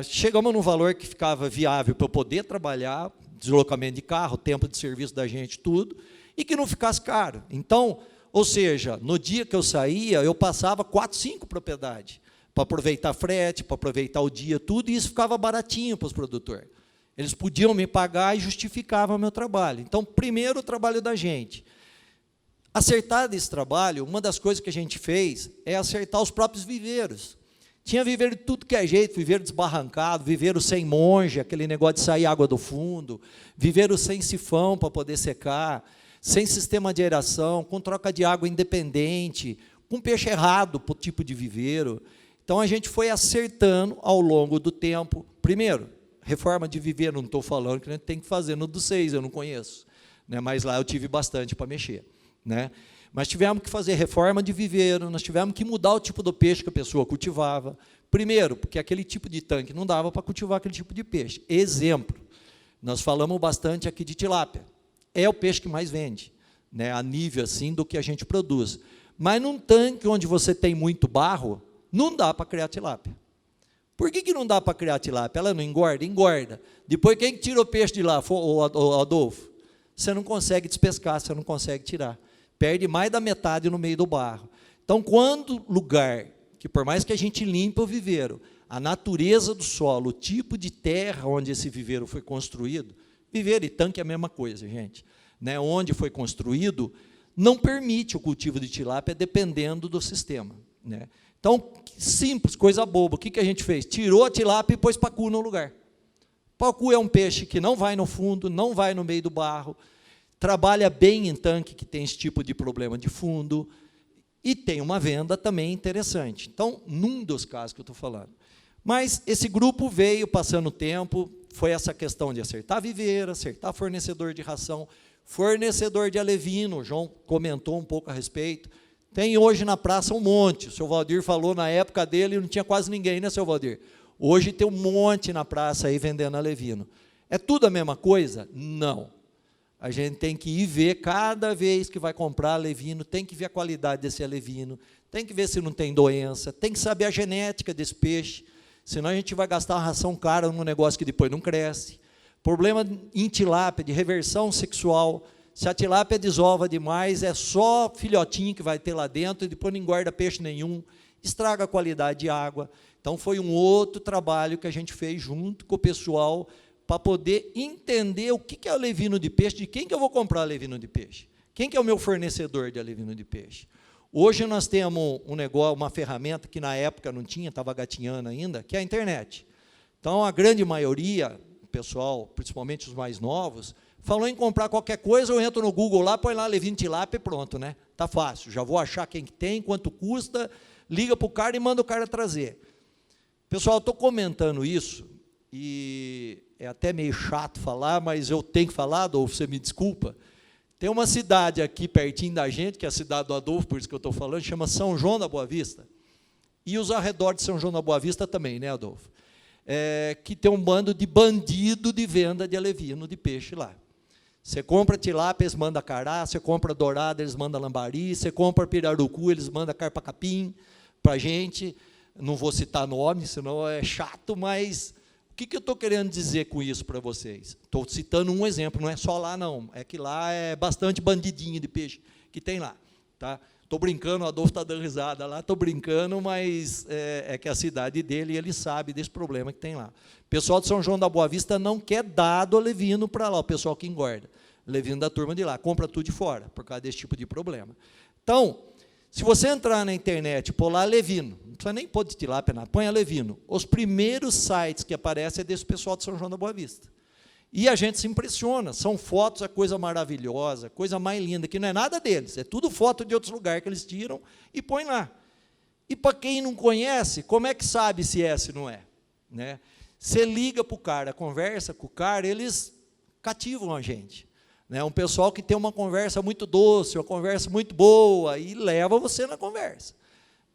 Chegamos num valor que ficava viável para eu poder trabalhar, deslocamento de carro, tempo de serviço da gente, tudo, e que não ficasse caro. Então, ou seja, no dia que eu saía, eu passava 4, 5 propriedades, para aproveitar frete, para aproveitar o dia, tudo, e isso ficava baratinho para os produtores. Eles podiam me pagar e justificavam o meu trabalho. Então, primeiro, o trabalho da gente. Acertar desse trabalho, uma das coisas que a gente fez é acertar os próprios viveiros. Tinha viveiro de tudo que é jeito, viveiro desbarrancado, viveiro sem monge, aquele negócio de sair água do fundo, viveiro sem sifão para poder secar, sem sistema de aeração, com troca de água independente, com peixe errado para o tipo de viveiro. Então, a gente foi acertando ao longo do tempo. Primeiro, reforma de viveiro, não estou falando que a gente tem que fazer no dos 6, eu não conheço. Né? Mas lá eu tive bastante para mexer. Né? Mas tivemos que fazer reforma de viveiro, nós tivemos que mudar o tipo do peixe que a pessoa cultivava. Primeiro, porque aquele tipo de tanque não dava para cultivar aquele tipo de peixe. Exemplo, nós falamos bastante aqui de tilápia. É o peixe que mais vende, né, a nível assim do que a gente produz. Mas num tanque onde você tem muito barro, não dá para criar tilápia. Por que não dá para criar tilápia? Ela não engorda? Engorda. Depois, quem tira o peixe de lá? O Adolfo? Você não consegue despescar, você não consegue tirar. Perde mais da metade no meio do barro. Então, quando lugar, que por mais que a gente limpe o viveiro, a natureza do solo, o tipo de terra onde esse viveiro foi construído, viveiro e tanque é a mesma coisa, gente. Né? Onde foi construído, não permite o cultivo de tilápia dependendo do sistema, né? Então, simples, coisa boba, o que a gente fez? Tirou a tilápia e pôs pacu no lugar. Pacu é um peixe que não vai no fundo, não vai no meio do barro, trabalha bem em tanque que tem esse tipo de problema de fundo, e tem uma venda também interessante. Então, num dos casos que eu estou falando. Mas esse grupo veio passando o tempo, foi essa questão de acertar viveira, acertar fornecedor de ração, fornecedor de alevino, o João comentou um pouco a respeito. Tem hoje na praça um monte, o seu Valdir falou na época dele, não tinha quase ninguém, né, seu Valdir? Hoje tem um monte na praça aí vendendo alevino. É tudo a mesma coisa? Não. A gente tem que ir ver, cada vez que vai comprar alevino, tem que ver a qualidade desse alevino, tem que ver se não tem doença, tem que saber a genética desse peixe, senão a gente vai gastar uma ração cara num negócio que depois não cresce. Problema em tilápia, de reversão sexual. Se a tilápia desova demais, é só filhotinho que vai ter lá dentro, e depois não engorda peixe nenhum, estraga a qualidade de água. Então, foi um outro trabalho que a gente fez junto com o pessoal, para poder entender o que é alevino de peixe, de quem que eu vou comprar alevino de peixe, quem que é o meu fornecedor de alevino de peixe. Hoje nós temos um negócio, uma ferramenta que na época não tinha, estava gatinhando ainda, que é a internet. Então, a grande maioria, o pessoal, principalmente os mais novos, falou em comprar qualquer coisa, eu entro no Google lá, põe lá alevino de tilápia e pronto, né? Está fácil, já vou achar quem que tem, quanto custa, liga para o cara e manda o cara trazer. Pessoal, estou comentando isso, e é até meio chato falar, mas eu tenho que falar, Adolfo, você me desculpa. Tem uma cidade aqui pertinho da gente, que é a cidade do Adolfo, por isso que eu estou falando, chama São João da Boa Vista, e os arredores de São João da Boa Vista também, né, Adolfo? Que tem um bando de bandido de venda de alevino de peixe lá. Você compra tilápia, eles mandam cará, você compra dourada, eles mandam lambari, você compra pirarucu, eles mandam carpa-capim para a gente. Não vou citar nome, senão é chato, mas o que eu estou querendo dizer com isso para vocês? Estou citando um exemplo, não é só lá, não. É que lá é bastante bandidinho de peixe que tem lá. Tá? Estou brincando, o Adolfo está dando risada lá, estou brincando, mas é que a cidade dele, ele sabe desse problema que tem lá. O pessoal de São João da Boa Vista não quer dado alevino para lá, o pessoal que engorda. Alevino da turma de lá, compra tudo de fora, por causa desse tipo de problema. Então, se você entrar na internet e pôr lá alevino, não precisa nem pôr de tilápia, não, põe alevino. Os primeiros sites que aparecem é desse pessoal de São João da Boa Vista. E a gente se impressiona, são fotos, é coisa maravilhosa, coisa mais linda, que não é nada deles, é tudo foto de outros lugares que eles tiram e põem lá. E para quem não conhece, como é que sabe se é, se não é? Né? Você liga para o cara, conversa com o cara, eles cativam a gente. Né? Um pessoal que tem uma conversa muito doce, uma conversa muito boa, e leva você na conversa.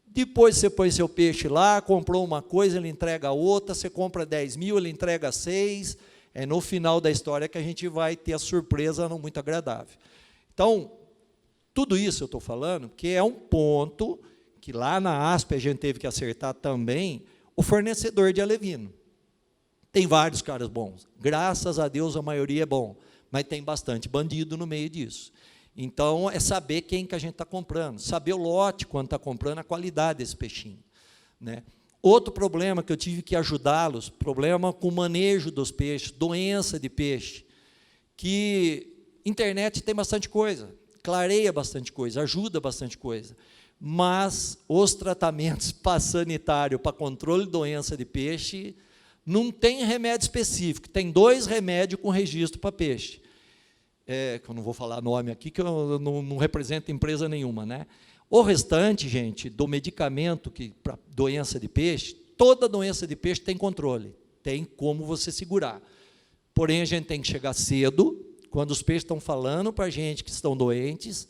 Depois você põe seu peixe lá, comprou uma coisa, ele entrega outra, você compra 10 mil, ele entrega 6, é no final da história que a gente vai ter a surpresa não muito agradável. Então, tudo isso eu estou falando, que é um ponto que lá na ASP a gente teve que acertar também, o fornecedor de alevino. Tem vários caras bons, graças a Deus a maioria é bom, mas tem bastante bandido no meio disso. Então, é saber quem que a gente está comprando, saber o lote, quando está comprando, a qualidade desse peixinho. Né? Outro problema que eu tive que ajudá-los, problema com o manejo dos peixes, doença de peixe, que internet tem bastante coisa, clareia bastante coisa, ajuda bastante coisa, mas os tratamentos sanitários para controle de doença de peixe não tem remédio específico, tem 2 remédios com registro para peixe. Que eu não vou falar nome aqui, que eu não represento empresa nenhuma, né? O restante, gente, do medicamento para doença de peixe, toda doença de peixe tem controle, tem como você segurar. Porém, a gente tem que chegar cedo, quando os peixes estão falando para a gente que estão doentes,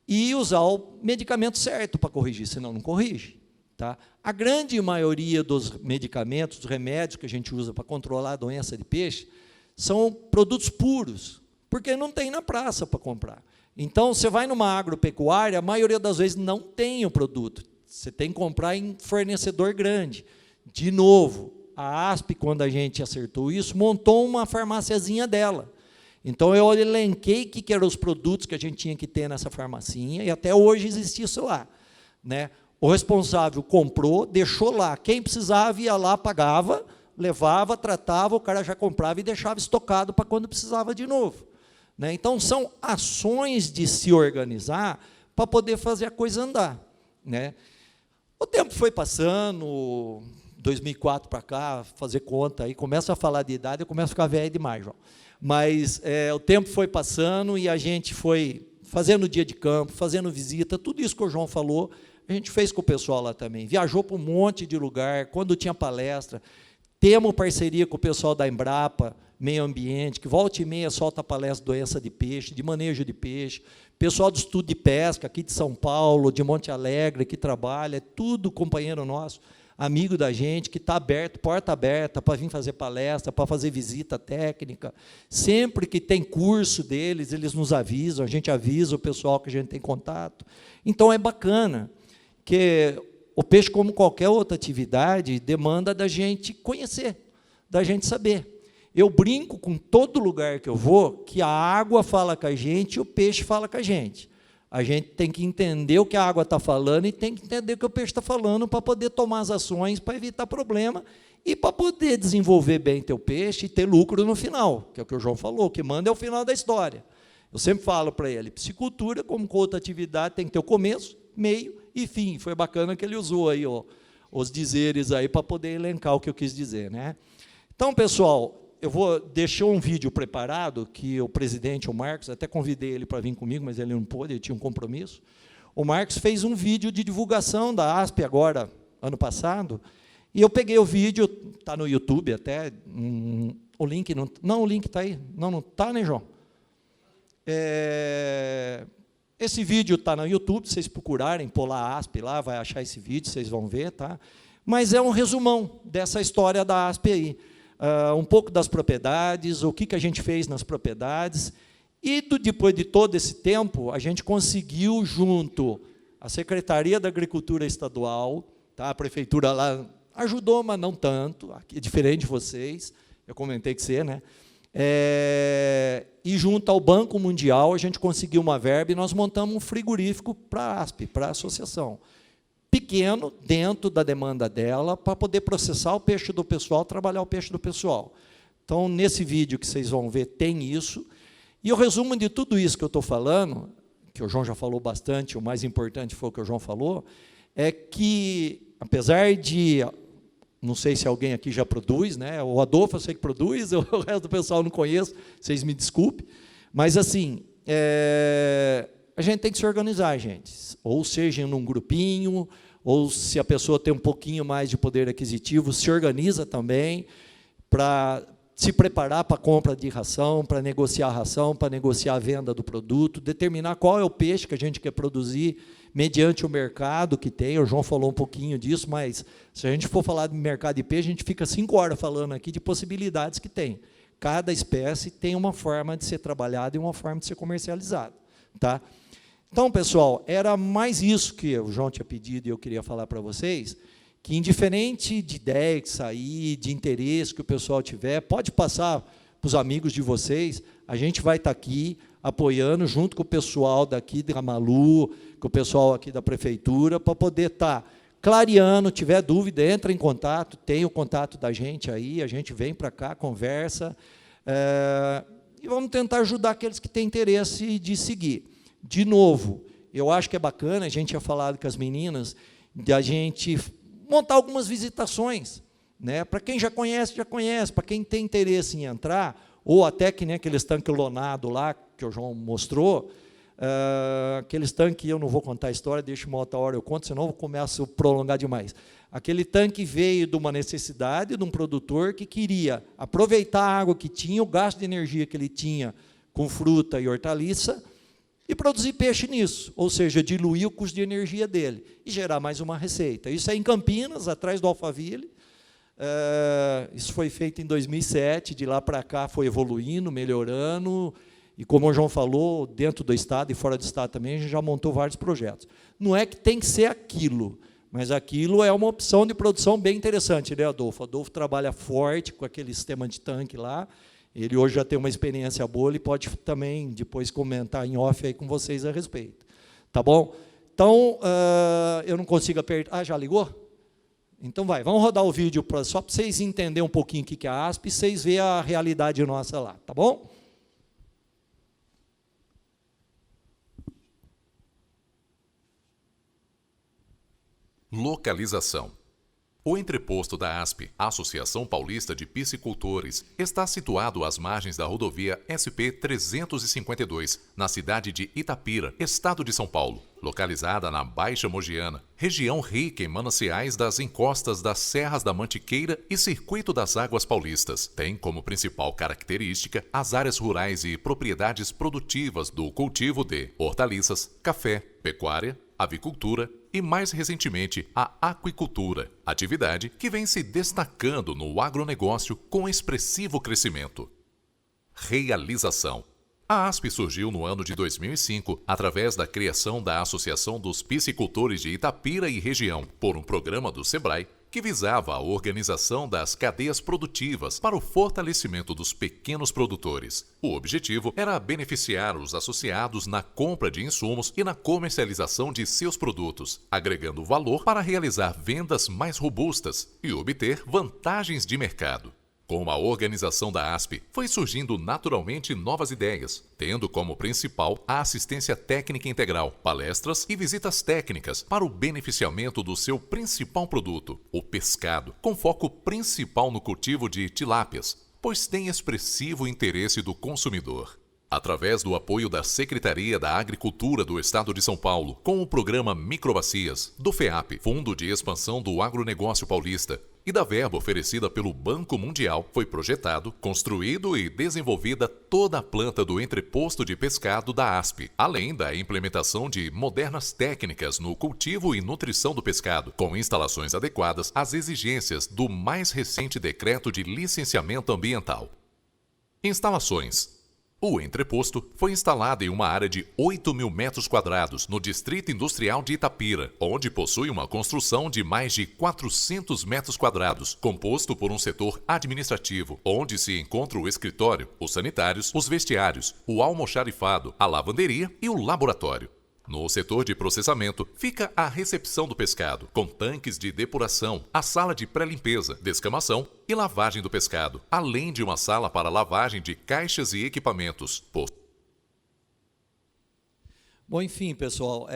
e usar o medicamento certo para corrigir, senão não corrige. Tá? A grande maioria dos medicamentos, dos remédios que a gente usa para controlar a doença de peixe, são produtos puros, porque não tem na praça para comprar. Então, você vai numa agropecuária, a maioria das vezes não tem o produto. Você tem que comprar em fornecedor grande. De novo, a ASP, quando a gente acertou isso, montou uma farmáciazinha dela. Então, eu elenquei o que eram os produtos que a gente tinha que ter nessa farmacinha, e até hoje existe isso lá. Né? O responsável comprou, deixou lá. Quem precisava ia lá, pagava, levava, tratava, o cara já comprava e deixava estocado para quando precisava de novo. né? Então, são ações de se organizar para poder fazer a coisa andar, né? O tempo foi passando, 2004 para cá, fazer conta, aí começa a falar de idade, eu começo a ficar velho demais, João. Mas o tempo foi passando e a gente foi fazendo dia de campo, fazendo visita, tudo isso que o João falou, a gente fez com o pessoal lá também. Viajou para um monte de lugar, quando tinha palestra. Temos parceria com o pessoal da Embrapa, Meio Ambiente, que volta e meia solta palestra de doença de peixe, de manejo de peixe. Pessoal do estudo de pesca, aqui de São Paulo, de Monte Alegre, que trabalha, tudo companheiro nosso, amigo da gente, que está aberto, porta aberta, para vir fazer palestra, para fazer visita técnica. Sempre que tem curso deles, eles nos avisam, a gente avisa o pessoal que a gente tem contato. Então, é bacana, que o peixe, como qualquer outra atividade, demanda da gente conhecer, da gente saber. Eu brinco com todo lugar que eu vou, que a água fala com a gente e o peixe fala com a gente. A gente tem que entender o que a água está falando e tem que entender o que o peixe está falando para poder tomar as ações, para evitar problema e para poder desenvolver bem teu peixe e ter lucro no final, que é o que o João falou, o que manda é o final da história. Eu sempre falo para ele, piscicultura, como com outra atividade, tem que ter o começo, meio e fim. Foi bacana que ele usou aí os dizeres aí para poder elencar o que eu quis dizer, né? Então, pessoal, eu vou deixar um vídeo preparado, que o presidente, o Marcos, até convidei ele para vir comigo, mas ele não pôde, ele tinha um compromisso. O Marcos fez um vídeo de divulgação da ASP agora, ano passado, e eu peguei o vídeo, está no YouTube até, o link não, o link está aí, não está, né, João? Esse vídeo está no YouTube, vocês procurarem, pôr lá ASP lá, vai achar esse vídeo, vocês vão ver, tá? Mas é um resumão dessa história da ASP aí. Um pouco das propriedades, o que a gente fez nas propriedades, e depois de todo esse tempo, a gente conseguiu, junto à Secretaria da Agricultura Estadual, tá? A prefeitura lá ajudou, mas não tanto, aqui, diferente de vocês, eu comentei que você, né? E junto ao Banco Mundial, a gente conseguiu uma verba e nós montamos um frigorífico para a ASP, para a associação. Pequeno, dentro da demanda dela, para poder processar o peixe do pessoal, trabalhar o peixe do pessoal. Então, nesse vídeo que vocês vão ver, tem isso. E o resumo de tudo isso que eu estou falando, que o João já falou bastante, o mais importante foi o que o João falou, é que, apesar de, não sei se alguém aqui já produz, né? O Adolfo eu sei que produz, o resto do pessoal eu não conheço, vocês me desculpem, mas, assim, a gente tem que se organizar, gente, ou seja, num grupinho, ou se a pessoa tem um pouquinho mais de poder aquisitivo, se organiza também para se preparar para a compra de ração, para negociar a ração, para negociar a venda do produto, determinar qual é o peixe que a gente quer produzir, mediante o mercado que tem. O João falou um pouquinho disso, mas se a gente for falar de mercado de peixe, a gente fica 5 horas falando aqui de possibilidades que tem. Cada espécie tem uma forma de ser trabalhada e uma forma de ser comercializada, tá? Então, pessoal, era mais isso que o João tinha pedido e eu queria falar para vocês, que, indiferente de ideia que sair, de interesse que o pessoal tiver, pode passar para os amigos de vocês, a gente vai estar aqui apoiando, junto com o pessoal daqui da Malu, com o pessoal aqui da prefeitura, para poder estar clareando. Tiver dúvida, entra em contato, tem o contato da gente aí, a gente vem para cá, conversa, e vamos tentar ajudar aqueles que têm interesse de seguir. De novo, eu acho que é bacana, a gente tinha falado com as meninas, de a gente montar algumas visitações, né? Para quem já conhece, para quem tem interesse em entrar, ou até que nem aqueles tanques lonados lá, que o João mostrou, aqueles tanques, eu não vou contar a história, deixa uma outra hora eu conto, senão eu começo a prolongar demais. Aquele tanque veio de uma necessidade de um produtor que queria aproveitar a água que tinha, o gasto de energia que ele tinha com fruta e hortaliça, e produzir peixe nisso, ou seja, diluir o custo de energia dele e gerar mais uma receita. Isso é em Campinas, atrás do Alphaville. Isso foi feito em 2007, de lá para cá foi evoluindo, melhorando, e como o João falou, dentro do estado e fora do estado também, a gente já montou vários projetos. Não é que tem que ser aquilo, mas aquilo é uma opção de produção bem interessante, né, Adolfo? Adolfo trabalha forte com aquele sistema de tanque lá. Ele hoje já tem uma experiência boa, ele pode também depois comentar em off aí com vocês a respeito. Tá bom? Então, eu não consigo apertar... Ah, já ligou? Então vai, vamos rodar o vídeo só para vocês entenderem um pouquinho o que é a ASP e vocês verem a realidade nossa lá, tá bom?
Localização. O entreposto da ASP, Associação Paulista de Piscicultores, está situado às margens da rodovia SP-352, na cidade de Itapira, estado de São Paulo, localizada na Baixa Mogiana, região rica em mananciais das encostas das Serras da Mantiqueira e Circuito das Águas Paulistas. Tem como principal característica as áreas rurais e propriedades produtivas do cultivo de hortaliças, café, pecuária, avicultura e, mais recentemente, a aquicultura, atividade que vem se destacando no agronegócio com expressivo crescimento. Realização. A ASP surgiu no ano de 2005 através da criação da Associação dos Piscicultores de Itapira e região, por um programa do SEBRAE que visava a organização das cadeias produtivas para o fortalecimento dos pequenos produtores. O objetivo era beneficiar os associados na compra de insumos e na comercialização de seus produtos, agregando valor para realizar vendas mais robustas e obter vantagens de mercado. Com a organização da ASP, foi surgindo naturalmente novas ideias, tendo como principal a assistência técnica integral, palestras e visitas técnicas para o beneficiamento do seu principal produto, o pescado, com foco principal no cultivo de tilápias, pois tem expressivo interesse do consumidor. Através do apoio da Secretaria da Agricultura do Estado de São Paulo, com o programa Microbacias, do FEAP, Fundo de Expansão do Agronegócio Paulista, e da verba oferecida pelo Banco Mundial, foi projetado, construído e desenvolvida toda a planta do entreposto de pescado da ASP, além da implementação de modernas técnicas no cultivo e nutrição do pescado, com instalações adequadas às exigências do mais recente decreto de licenciamento ambiental. Instalações. O entreposto foi instalado em uma área de 8.000 metros quadrados no Distrito Industrial de Itapira, onde possui uma construção de mais de 400 metros quadrados, composto por um setor administrativo, onde se encontra o escritório, os sanitários, os vestiários, o almoxarifado, a lavanderia e o laboratório. No setor de processamento, fica a recepção do pescado, com tanques de depuração, a sala de pré-limpeza, descamação e lavagem do pescado, além de uma sala para lavagem de caixas e equipamentos.
Bom, enfim, pessoal,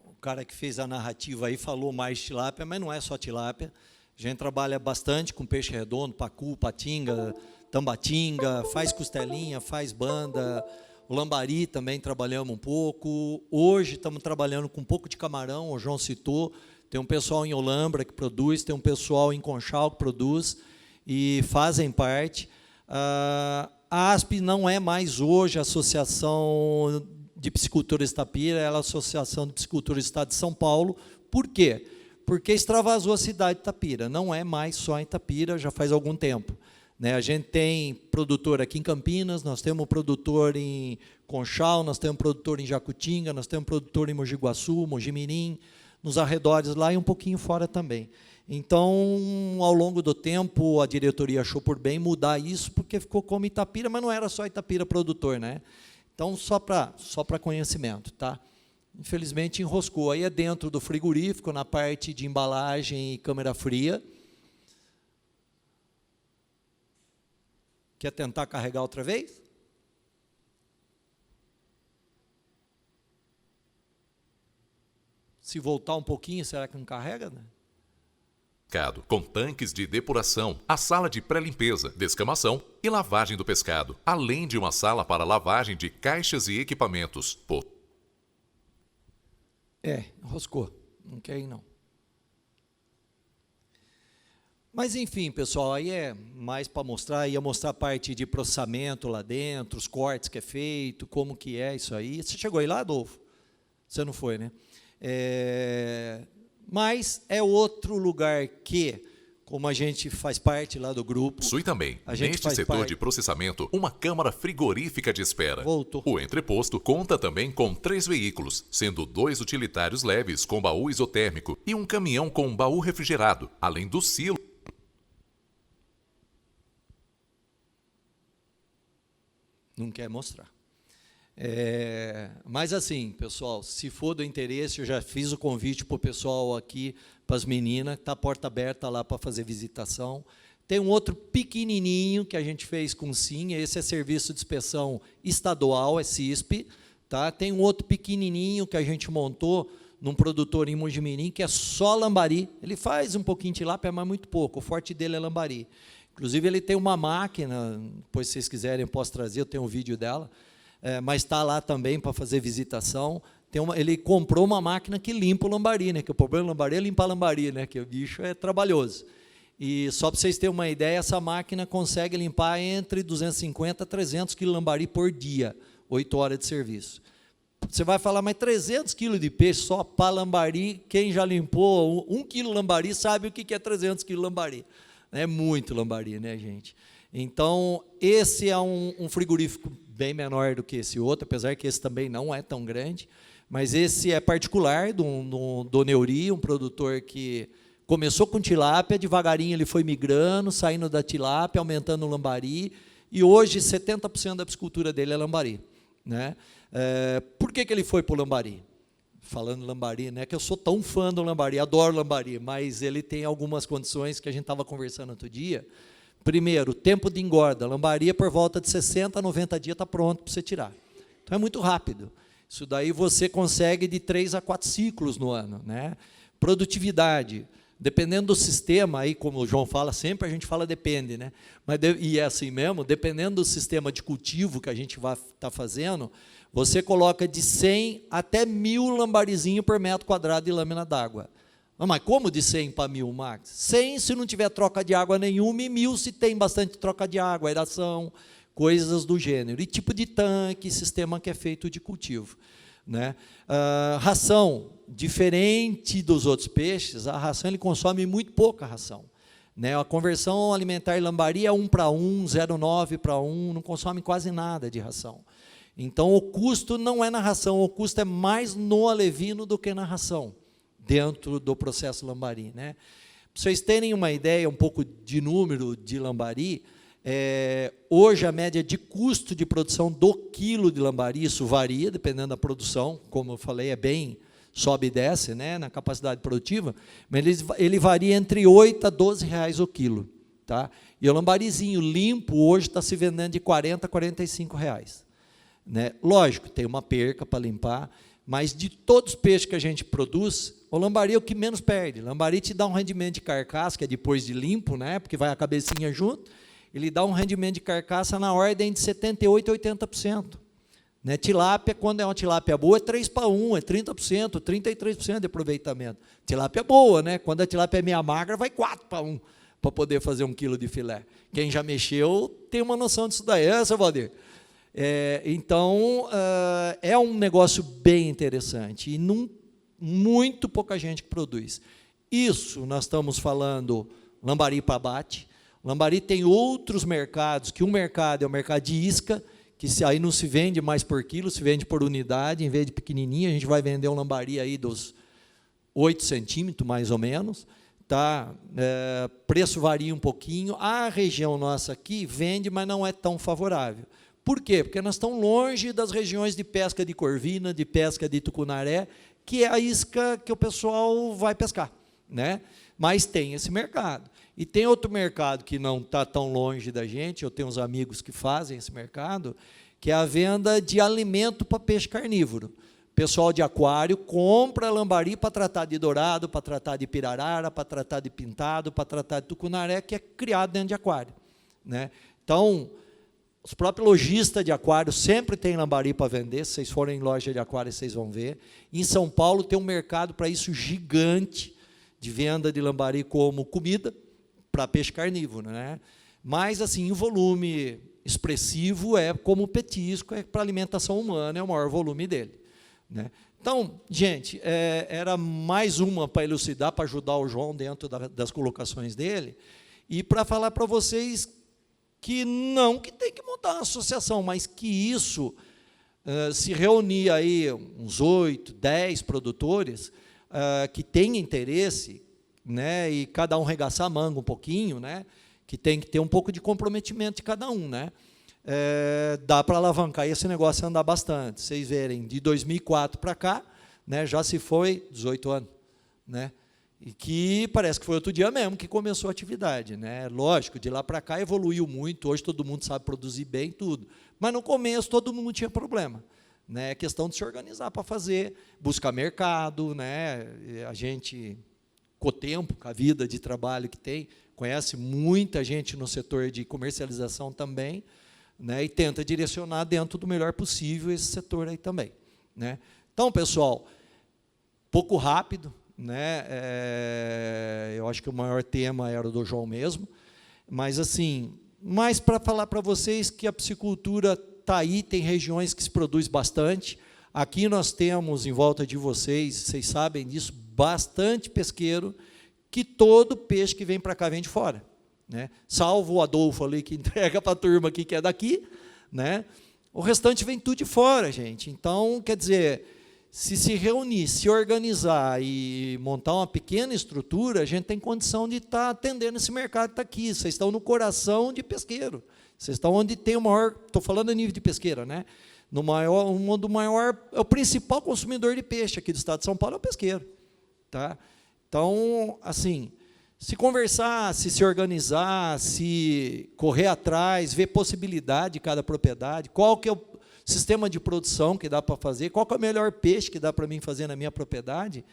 o cara que fez a narrativa aí falou mais de tilápia, mas não é só tilápia. A gente trabalha bastante com peixe redondo, pacu, patinga, tambatinga, faz costelinha, faz banda. O lambari também trabalhamos um pouco. Hoje estamos trabalhando com um pouco de camarão, o João citou. Tem um pessoal em Olambra que produz, tem um pessoal em Conchal que produz e fazem parte. A ASP não é mais hoje a Associação de Piscicultores Itapira, ela é a Associação de Piscicultores do Estado de São Paulo. Por quê? Porque extravasou a cidade de Itapira. Não é mais só em Itapira, já faz algum tempo. A gente tem produtor aqui em Campinas, nós temos produtor em Conchal, nós temos produtor em Jacutinga, nós temos produtor em Mogi Guaçu, Mogi Mirim, nos arredores lá e um pouquinho fora também. Então, ao longo do tempo, a diretoria achou por bem mudar isso, porque ficou como Itapira, mas não era só Itapira produtor, né? Então, só para conhecimento, tá? Infelizmente, enroscou. Aí é dentro do frigorífico, na parte de embalagem e câmera fria. Quer tentar carregar outra vez? Se voltar um pouquinho, será que não carrega, né?
Com tanques de depuração, a sala de pré-limpeza, descamação e lavagem do pescado, além de uma sala para lavagem de caixas e equipamentos.
Enroscou. Não quer ir, não. Mas, enfim, pessoal, aí é mais para mostrar, ia mostrar a parte de processamento lá dentro, os cortes que é feito, como que é isso aí. Você chegou aí lá, Adolfo? Você não foi, né? Mas é outro lugar que, como a gente faz parte lá do grupo...
Possui também, neste setor de processamento, uma câmara frigorífica de espera.
Voltou.
O entreposto conta também com 3 veículos, sendo 2 utilitários leves com baú isotérmico e um caminhão com baú refrigerado, além do silo.
Não quer mostrar. Mas assim, pessoal, se for do interesse, eu já fiz o convite para o pessoal aqui, para as meninas, está a porta aberta lá para fazer visitação. Tem um outro pequenininho que a gente fez com SIM, esse é Serviço de Inspeção Estadual, é CISP. Tá? Tem um outro pequenininho que a gente montou num produtor em Mojimirim, que é só lambari. Ele faz um pouquinho de tilápia, mas muito pouco. O forte dele é lambari. Inclusive, ele tem uma máquina, depois, se vocês quiserem, eu posso trazer, eu tenho um vídeo dela, mas está lá também para fazer visitação. Ele comprou uma máquina que limpa o lambari, né? Que o problema do lambari é limpar lambari, né? Que o bicho é trabalhoso. E só para vocês terem uma ideia, essa máquina consegue limpar entre 250 a 300 kg de lambari por dia, 8 horas de serviço. Você vai falar, mas 300 kg de peixe só para lambari, quem já limpou 1 kg de lambari sabe o que é 300 kg de lambari. É muito lambari, né, gente? Então, esse é um frigorífico bem menor do que esse outro, apesar que esse também não é tão grande, mas esse é particular, do Neuri, um produtor que começou com tilápia, devagarinho ele foi migrando, saindo da tilápia, aumentando o lambari, e hoje 70% da piscicultura dele é lambari, né? Por que ele foi para o lambari? Falando lambari, né, que eu sou tão fã do lambari, adoro lambari, mas ele tem algumas condições que a gente estava conversando outro dia. Primeiro, tempo de engorda. Lambari, por volta de 60 a 90 dias, está pronto para você tirar. Então, é muito rápido. Isso daí você consegue de 3 a 4 ciclos no ano, né? Produtividade. Dependendo do sistema, aí, como o João fala, sempre a gente fala depende, né? E é assim mesmo, dependendo do sistema de cultivo que a gente vai estar fazendo, você coloca de 100 até 1.000 lambarizinhos por metro quadrado de lâmina d'água. Mas como de 100 para 1.000, Max? 100 se não tiver troca de água nenhuma, e 1.000 se tem bastante troca de água, aeração, coisas do gênero. E tipo de tanque, sistema que é feito de cultivo, né? Ração, diferente dos outros peixes, a ração ele consome muito pouca ração, né? A conversão alimentar em lambari é 1:1, 0,9 para 1, não consome quase nada de ração. Então, o custo não é na ração, o custo é mais no alevino do que na ração, dentro do processo lambari, né? Para vocês terem uma ideia, um pouco de número de lambari, hoje a média de custo de produção do quilo de lambari, isso varia, dependendo da produção, como eu falei, sobe e desce, né, na capacidade produtiva, mas ele varia entre 8 a 12 reais o quilo, tá? E o lambarizinho limpo hoje está se vendendo de 40 a 45 reais. Né? Lógico, tem uma perca para limpar, mas de todos os peixes que a gente produz, o lambari é o que menos perde. O lambari te dá um rendimento de carcaça, que é depois de limpo, né? Porque vai a cabecinha junto, ele dá um rendimento de carcaça na ordem de 78% a 80%. Né? Tilápia, quando é uma tilápia boa, é 3:1, é 30%, 33% de aproveitamento. Tilápia boa, né? Quando a tilápia é meia magra, vai 4:1 para poder fazer 1 quilo de filé. Quem já mexeu tem uma noção disso daí, seu Valdir? Então, é um negócio bem interessante e muito pouca gente que produz. Isso, nós estamos falando lambari para abate. Lambari tem outros mercados, que um mercado é o mercado de isca, que aí não se vende mais por quilo, se vende por unidade, em vez de pequenininho, a gente vai vender um lambari aí dos 8 centímetros, mais ou menos. Tá? Preço varia um pouquinho. A região nossa aqui vende, mas não é tão favorável. Por quê? Porque nós estamos longe das regiões de pesca de corvina, de pesca de tucunaré, que é a isca que o pessoal vai pescar, né? Mas tem esse mercado. E tem outro mercado que não está tão longe da gente, eu tenho uns amigos que fazem esse mercado, que é a venda de alimento para peixe carnívoro. O pessoal de aquário compra lambari para tratar de dourado, para tratar de pirarara, para tratar de pintado, para tratar de tucunaré, que é criado dentro de aquário, né? Então, os próprios lojistas de aquário sempre têm lambari para vender. Se vocês forem em loja de aquário, vocês vão ver. Em São Paulo tem um mercado para isso gigante, de venda de lambari como comida, para peixe carnívoro, né? Mas, assim, em volume expressivo, é como petisco, é para alimentação humana, é o maior volume dele, né? Então, gente, era mais uma para elucidar, para ajudar o João dentro das colocações dele, e para falar para vocês que não que tem que montar uma associação, mas que isso, se reunir aí uns 8, 10 produtores que têm interesse, né, e cada um regaçar a manga um pouquinho, né, que tem que ter um pouco de comprometimento de cada um, né, dá para alavancar esse negócio andar bastante. Vocês verem, de 2004 para cá, né, já se foi 18 anos, né, e que parece que foi outro dia mesmo que começou a atividade, né? Lógico, de lá para cá evoluiu muito, hoje todo mundo sabe produzir bem tudo, mas no começo todo mundo tinha problema, né? É questão de se organizar para fazer, buscar mercado, né? A gente, com o tempo, com a vida de trabalho que tem, conhece muita gente no setor de comercialização também, né? E tenta direcionar dentro do melhor possível esse setor aí também, né? Então, pessoal, pouco rápido, né? Eu acho que o maior tema era o do João mesmo, mas assim, mais para falar para vocês que a piscicultura está aí, tem regiões que se produz bastante. Aqui nós temos, em volta de vocês sabem disso, bastante pesqueiro, que todo peixe que vem para cá vem de fora, né? Salvo o Adolfo ali, que entrega para a turma aqui, que é daqui, né? O restante vem tudo de fora, gente. Então, quer dizer, se reunir, se organizar e montar uma pequena estrutura, a gente tem condição de estar atendendo esse mercado que está aqui. Vocês estão no coração de pesqueiro. Vocês estão onde tem o maior, estou falando a nível de pesqueira, né? No maior, é o principal consumidor de peixe aqui do estado de São Paulo, é o pesqueiro, tá? Então, assim, se conversar, se organizar, se correr atrás, ver possibilidade de cada propriedade, qual que é o sistema de produção que dá para fazer, qual que é o melhor peixe que dá para mim fazer na minha propriedade,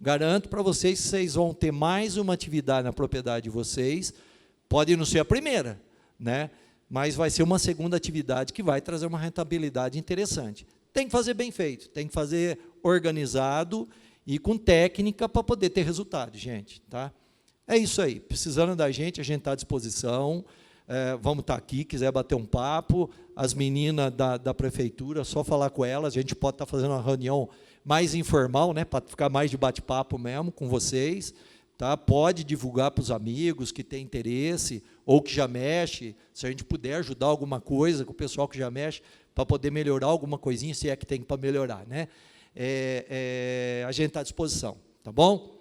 garanto para vocês que vocês vão ter mais uma atividade na propriedade de vocês, pode não ser a primeira, né? Mas vai ser uma segunda atividade que vai trazer uma rentabilidade interessante. Tem que fazer bem feito, tem que fazer organizado e com técnica para poder ter resultado, gente, tá? É isso aí, precisando da gente, a gente está à disposição, vamos estar aqui, quiser bater um papo, as meninas da prefeitura, só falar com elas, a gente pode estar fazendo uma reunião mais informal, né, para ficar mais de bate-papo mesmo com vocês, tá? Pode divulgar para os amigos que têm interesse, ou que já mexe, se a gente puder ajudar alguma coisa com o pessoal que já mexe, para poder melhorar alguma coisinha, se é que tem para melhorar, né? A gente está à disposição, tá bom?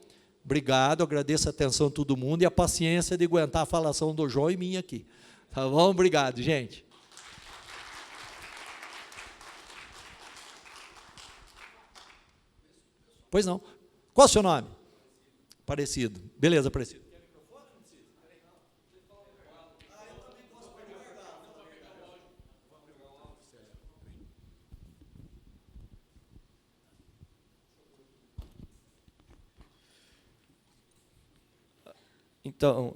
Obrigado, agradeço a atenção de todo mundo e a paciência de aguentar a falação do João e minha aqui. Tá bom? Obrigado, gente. Pois não. Qual é o seu nome? Aparecido. Beleza, Aparecido.
Então,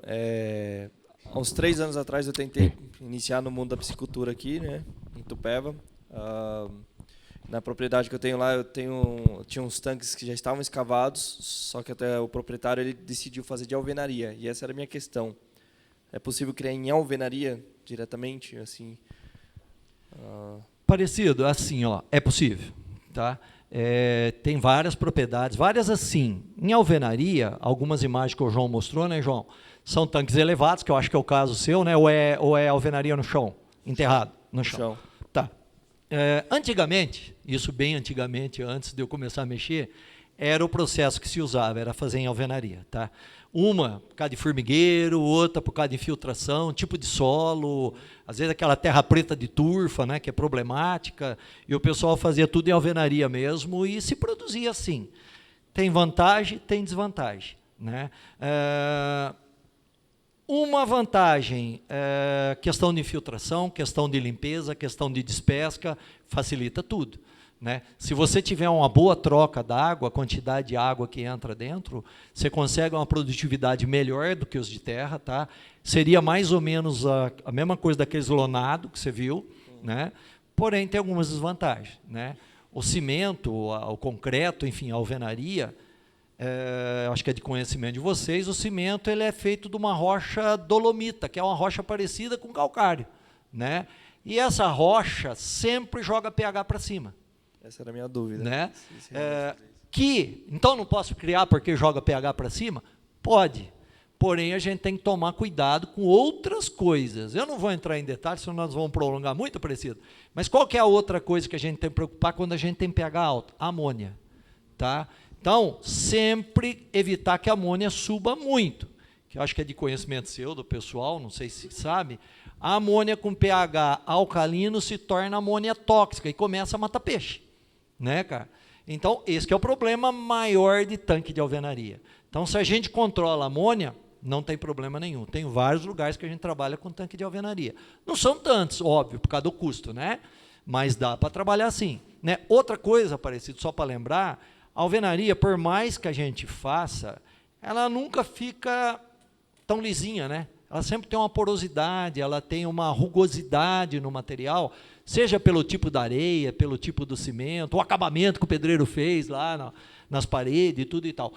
há uns 3 anos atrás eu tentei iniciar no mundo da piscicultura aqui, né, em Itupeva. Na propriedade que eu tenho lá, tinha uns tanques que já estavam escavados, só que até o proprietário ele decidiu fazer de alvenaria, e essa era a minha questão. É possível criar em alvenaria diretamente, assim?
Parecido, assim, ó, é possível, tá? Tem várias propriedades, várias assim. Em alvenaria, algumas imagens que o João mostrou, né, João? São tanques elevados, que eu acho que é o caso seu, né? Ou é alvenaria no chão, enterrado no chão. Tá. Antigamente, isso bem antigamente, antes de eu começar a mexer, era o processo que se usava, era fazer em alvenaria, tá? Uma por causa de formigueiro, outra por causa de infiltração, tipo de solo, às vezes aquela terra preta de turfa, né, que é problemática, e o pessoal fazia tudo em alvenaria mesmo e se produzia assim. Tem vantagem, tem desvantagem, né? Uma vantagem, questão de infiltração, questão de limpeza, questão de despesca, facilita tudo, né? Se você tiver uma boa troca da água, a quantidade de água que entra dentro, você consegue uma produtividade melhor do que os de terra, tá? Seria mais ou menos a mesma coisa daqueles lonado que você viu, né? Porém, tem algumas desvantagens, né? O cimento, o concreto, enfim, a alvenaria, acho que é de conhecimento de vocês, o cimento ele é feito de uma rocha dolomita, que é uma rocha parecida com calcário, né? E essa rocha sempre joga pH para cima.
Essa era a minha dúvida.
Né? Então não posso criar porque joga pH para cima? Pode. Porém, a gente tem que tomar cuidado com outras coisas. Eu não vou entrar em detalhes, senão nós vamos prolongar muito, Aparecido. Mas qual que é a outra coisa que a gente tem que preocupar quando a gente tem pH alto? A amônia. Tá? Então, sempre evitar que a amônia suba muito. Que eu acho que é de conhecimento seu, do pessoal, não sei se sabe. A amônia com pH alcalino se torna amônia tóxica e começa a matar peixe. Né, cara? Então, esse que é o problema maior de tanque de alvenaria. Então, se a gente controla a amônia, não tem problema nenhum. Tem vários lugares que a gente trabalha com tanque de alvenaria. Não são tantos, óbvio, por causa do custo, né? Mas dá para trabalhar assim. Né? Outra coisa, Aparecido, só para lembrar, a alvenaria, por mais que a gente faça, ela nunca fica tão lisinha, né? Ela sempre tem uma porosidade, ela tem uma rugosidade no material, seja pelo tipo da areia, pelo tipo do cimento, o acabamento que o pedreiro fez lá nas paredes e tudo e tal. O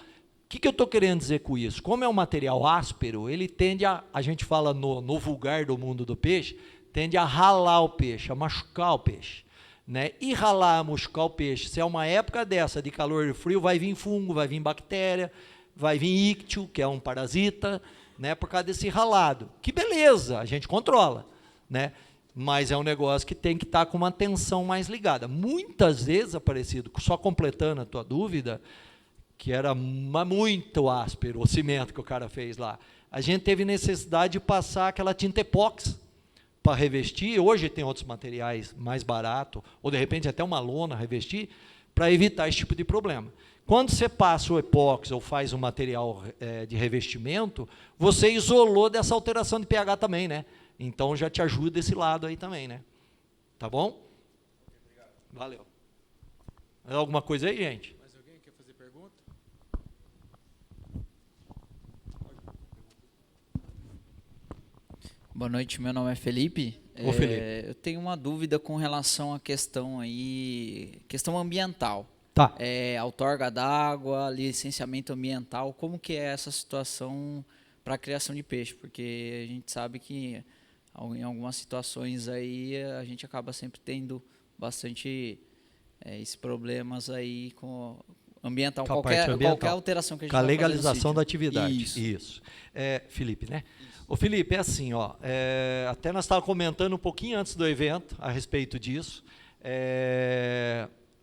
que eu estou querendo dizer com isso? Como é um material áspero, ele tende a gente fala no vulgar do mundo do peixe, tende a ralar o peixe, a machucar o peixe. Né? E ralar, machucar o peixe, se é uma época dessa de calor e frio, vai vir fungo, vai vir bactéria, vai vir íctio, que é um parasita, né, por causa desse ralado. Que beleza, a gente controla, né? Mas é um negócio que tem que estar com uma tensão mais ligada. Muitas vezes, Aparecido, só completando a tua dúvida, que era muito áspero o cimento que o cara fez lá, a gente teve necessidade de passar aquela tinta epóxi para revestir. Hoje tem outros materiais mais baratos, ou de repente até uma lona revestir, para evitar esse tipo de problema. Quando você passa o epóxi ou faz um material de revestimento, você isolou dessa alteração de pH também, né? Então já te ajuda esse lado aí também, né? Tá bom? Valeu. Mais alguma coisa aí, gente?
Mais alguém quer fazer pergunta?
Boa noite, meu nome é Felipe.
Ô, Felipe.
Eu tenho uma dúvida com relação à questão ambiental.
Tá.
Outorga d'água, licenciamento ambiental, como que é essa situação para a criação de peixe? Porque a gente sabe que em algumas situações aí a gente acaba sempre tendo bastante esses problemas aí com ambiental,
Com a parte ambiental.
qualquer alteração que a gente
Com a
vai fazer no
legalização
sítio.
da atividade.
Isso.
Felipe, né? Ô, Felipe, é assim, ó, até nós estávamos comentando um pouquinho antes do evento a respeito disso.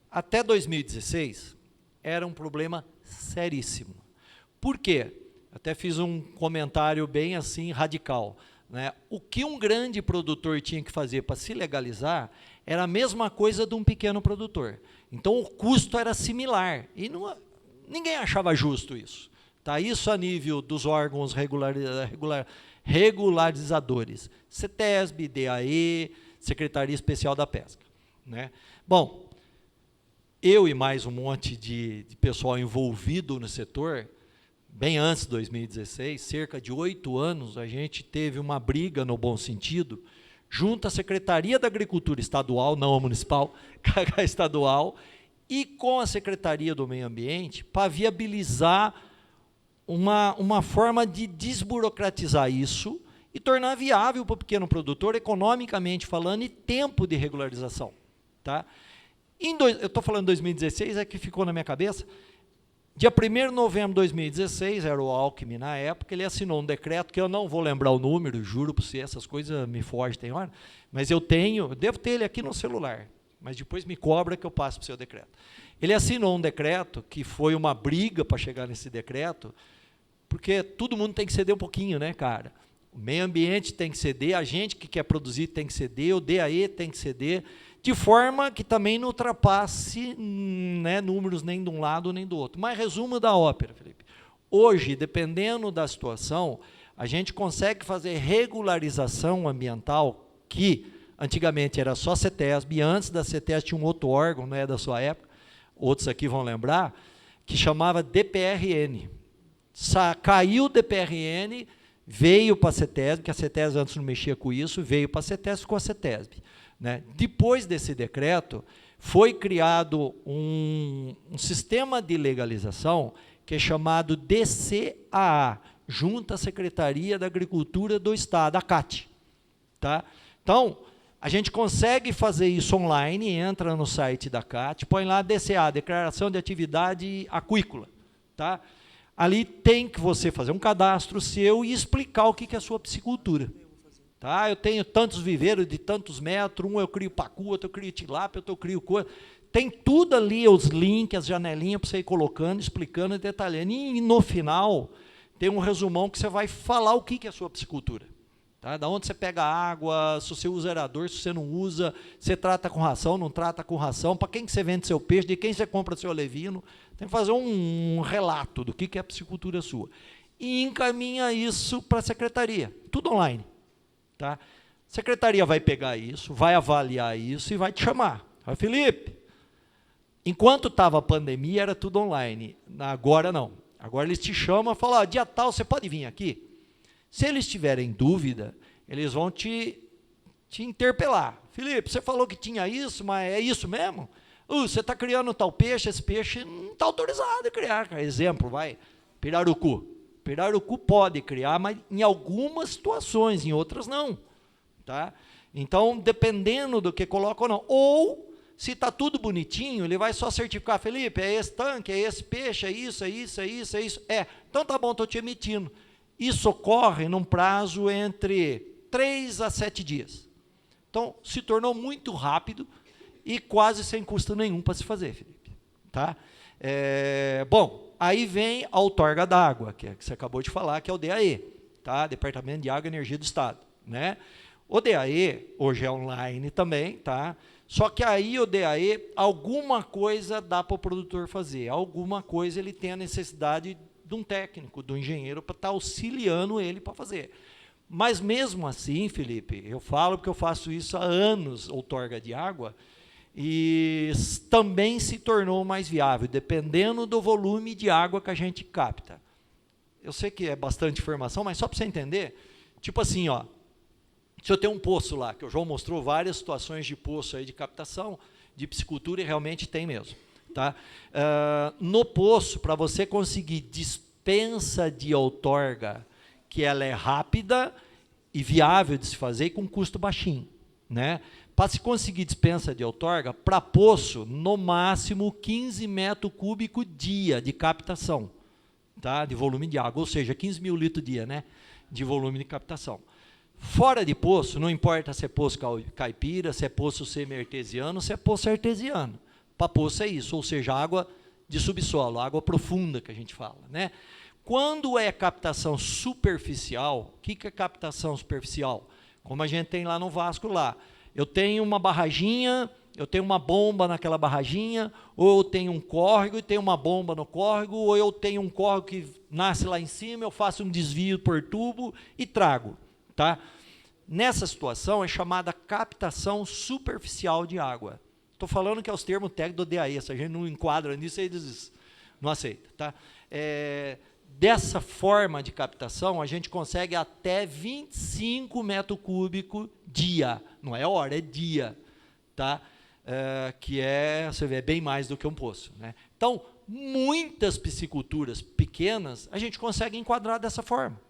Até 2016 era um problema seríssimo. Por quê? Até fiz um comentário bem assim radical, né? O que um grande produtor tinha que fazer para se legalizar era a mesma coisa de um pequeno produtor. Então o custo era similar e ninguém achava justo isso. Tá? Isso a nível dos órgãos regularizadores, CETESB, DAE, Secretaria Especial da Pesca, né? Bom, eu e mais um monte de pessoal envolvido no setor, bem antes de 2016, cerca de 8 anos, a gente teve uma briga, no bom sentido, junto à Secretaria da Agricultura Estadual, não a municipal, a estadual, e com a Secretaria do Meio Ambiente, para viabilizar uma forma de desburocratizar isso e tornar viável para o pequeno produtor, economicamente falando, e tempo de regularização. Tá? Eu estou falando 2016, é que ficou na minha cabeça. Dia 1º de novembro de 2016, era o Alckmin na época, ele assinou um decreto, que eu não vou lembrar o número, juro para você, essas coisas me fogem, tem hora, mas eu devo ter ele aqui no celular, mas depois me cobra que eu passo para o seu decreto. Ele assinou um decreto, que foi uma briga para chegar nesse decreto, porque todo mundo tem que ceder um pouquinho, né, cara? O meio ambiente tem que ceder, a gente que quer produzir tem que ceder, o DAE tem que ceder, de forma que também não ultrapasse, né, números nem de um lado nem do outro. Mas resumo da ópera, Felipe. Hoje, dependendo da situação, a gente consegue fazer regularização ambiental, que antigamente era só CETESB, e antes da CETESB tinha um outro órgão, não é da sua época, outros aqui vão lembrar, que chamava DPRN. Caiu o DPRN, veio para a CETESB, que a CETESB antes não mexia com isso, veio para a CETESB, ficou a CETESB. Né? Depois desse decreto, foi criado um sistema de legalização que é chamado DCAA, junto à Secretaria da Agricultura do Estado, a CAT. Tá? Então, a gente consegue fazer isso online, entra no site da CAT, põe lá DCA, Declaração de Atividade Aquícola. Tá? Ali tem que você fazer um cadastro seu e explicar o que é a sua piscicultura. Tá? Eu tenho tantos viveiros de tantos metros, um eu crio pacu, outro eu crio tilápia, outro eu crio coisa. Tem tudo ali, os links, as janelinhas para você ir colocando, explicando e detalhando. E no final, tem um resumão que você vai falar o que é a sua piscicultura. Tá? Da onde você pega água, se você usa aerador, se você não usa, você trata com ração, não trata com ração, para quem que você vende seu peixe, de quem você compra seu alevino. Tem que fazer um relato do que é a piscicultura sua. E encaminha isso para a secretaria, tudo online. Tá? A secretaria vai pegar isso, vai avaliar isso e vai te chamar. Felipe, Enquanto estava a pandemia, era tudo online. Agora não. Agora eles te chamam e falam, dia tal, você pode vir aqui? Se eles tiverem dúvida, eles vão te interpelar. Felipe, você falou que tinha isso, mas é isso mesmo? Você está criando tal peixe, esse peixe não está autorizado a criar. Exemplo, pirarucu. Pirarucu pode criar, mas em algumas situações, em outras não. Tá? Então, dependendo do que coloca ou não. Ou, se está tudo bonitinho, ele vai só certificar, Felipe, é esse tanque, é esse peixe, é isso, é isso, é isso, é isso. Então tá bom, estou te emitindo. Isso ocorre num prazo entre 3 a 7 dias. Então, se tornou muito rápido e quase sem custo nenhum para se fazer, Felipe. Tá? Bom, aí vem a outorga d'água, que você acabou de falar, que é o DAE, tá? Departamento de Água e Energia do Estado. Né? O DAE, hoje é online também, tá? Só que aí o DAE, alguma coisa dá para o produtor fazer, alguma coisa ele tem a necessidade de um técnico, de um engenheiro, para estar auxiliando ele para fazer. Mas mesmo assim, Felipe, eu falo porque eu faço isso há anos, outorga de água, e também se tornou mais viável, dependendo do volume de água que a gente capta. Eu sei que é bastante informação, mas só para você entender, tipo assim, se eu tenho um poço lá, que o João mostrou várias situações de poço aí de captação, de piscicultura, e realmente tem mesmo. Tá? No poço, para você conseguir dispensa de outorga, que ela é rápida e viável de se fazer e com custo baixinho. Né? Para se conseguir dispensa de outorga, para poço, no máximo 15 metros cúbicos dia de captação, tá? De volume de água, ou seja, 15 mil litros dia, né? De volume de captação. Fora de poço, não importa se é poço caipira, se é poço semi-artesiano, se é poço artesiano. Para poço é isso, ou seja, água de subsolo, água profunda que a gente fala. Né? Quando é captação superficial, o que é captação superficial? Como a gente tem lá no Vasco lá. Eu tenho uma barraginha, eu tenho uma bomba naquela barraginha, ou eu tenho um córrego e tenho uma bomba no córrego, ou eu tenho um córrego que nasce lá em cima, eu faço um desvio por tubo e trago. Tá? Nessa situação é chamada captação superficial de água. Estou falando que é os termos técnicos do DAE, se a gente não enquadra nisso, eles não aceitam. Tá? Dessa forma de captação, a gente consegue até 25 metros cúbicos dia, não é hora, é dia. Tá? Que você vê, é bem mais do que um poço. Né? Então, muitas pisciculturas pequenas, a gente consegue enquadrar dessa forma.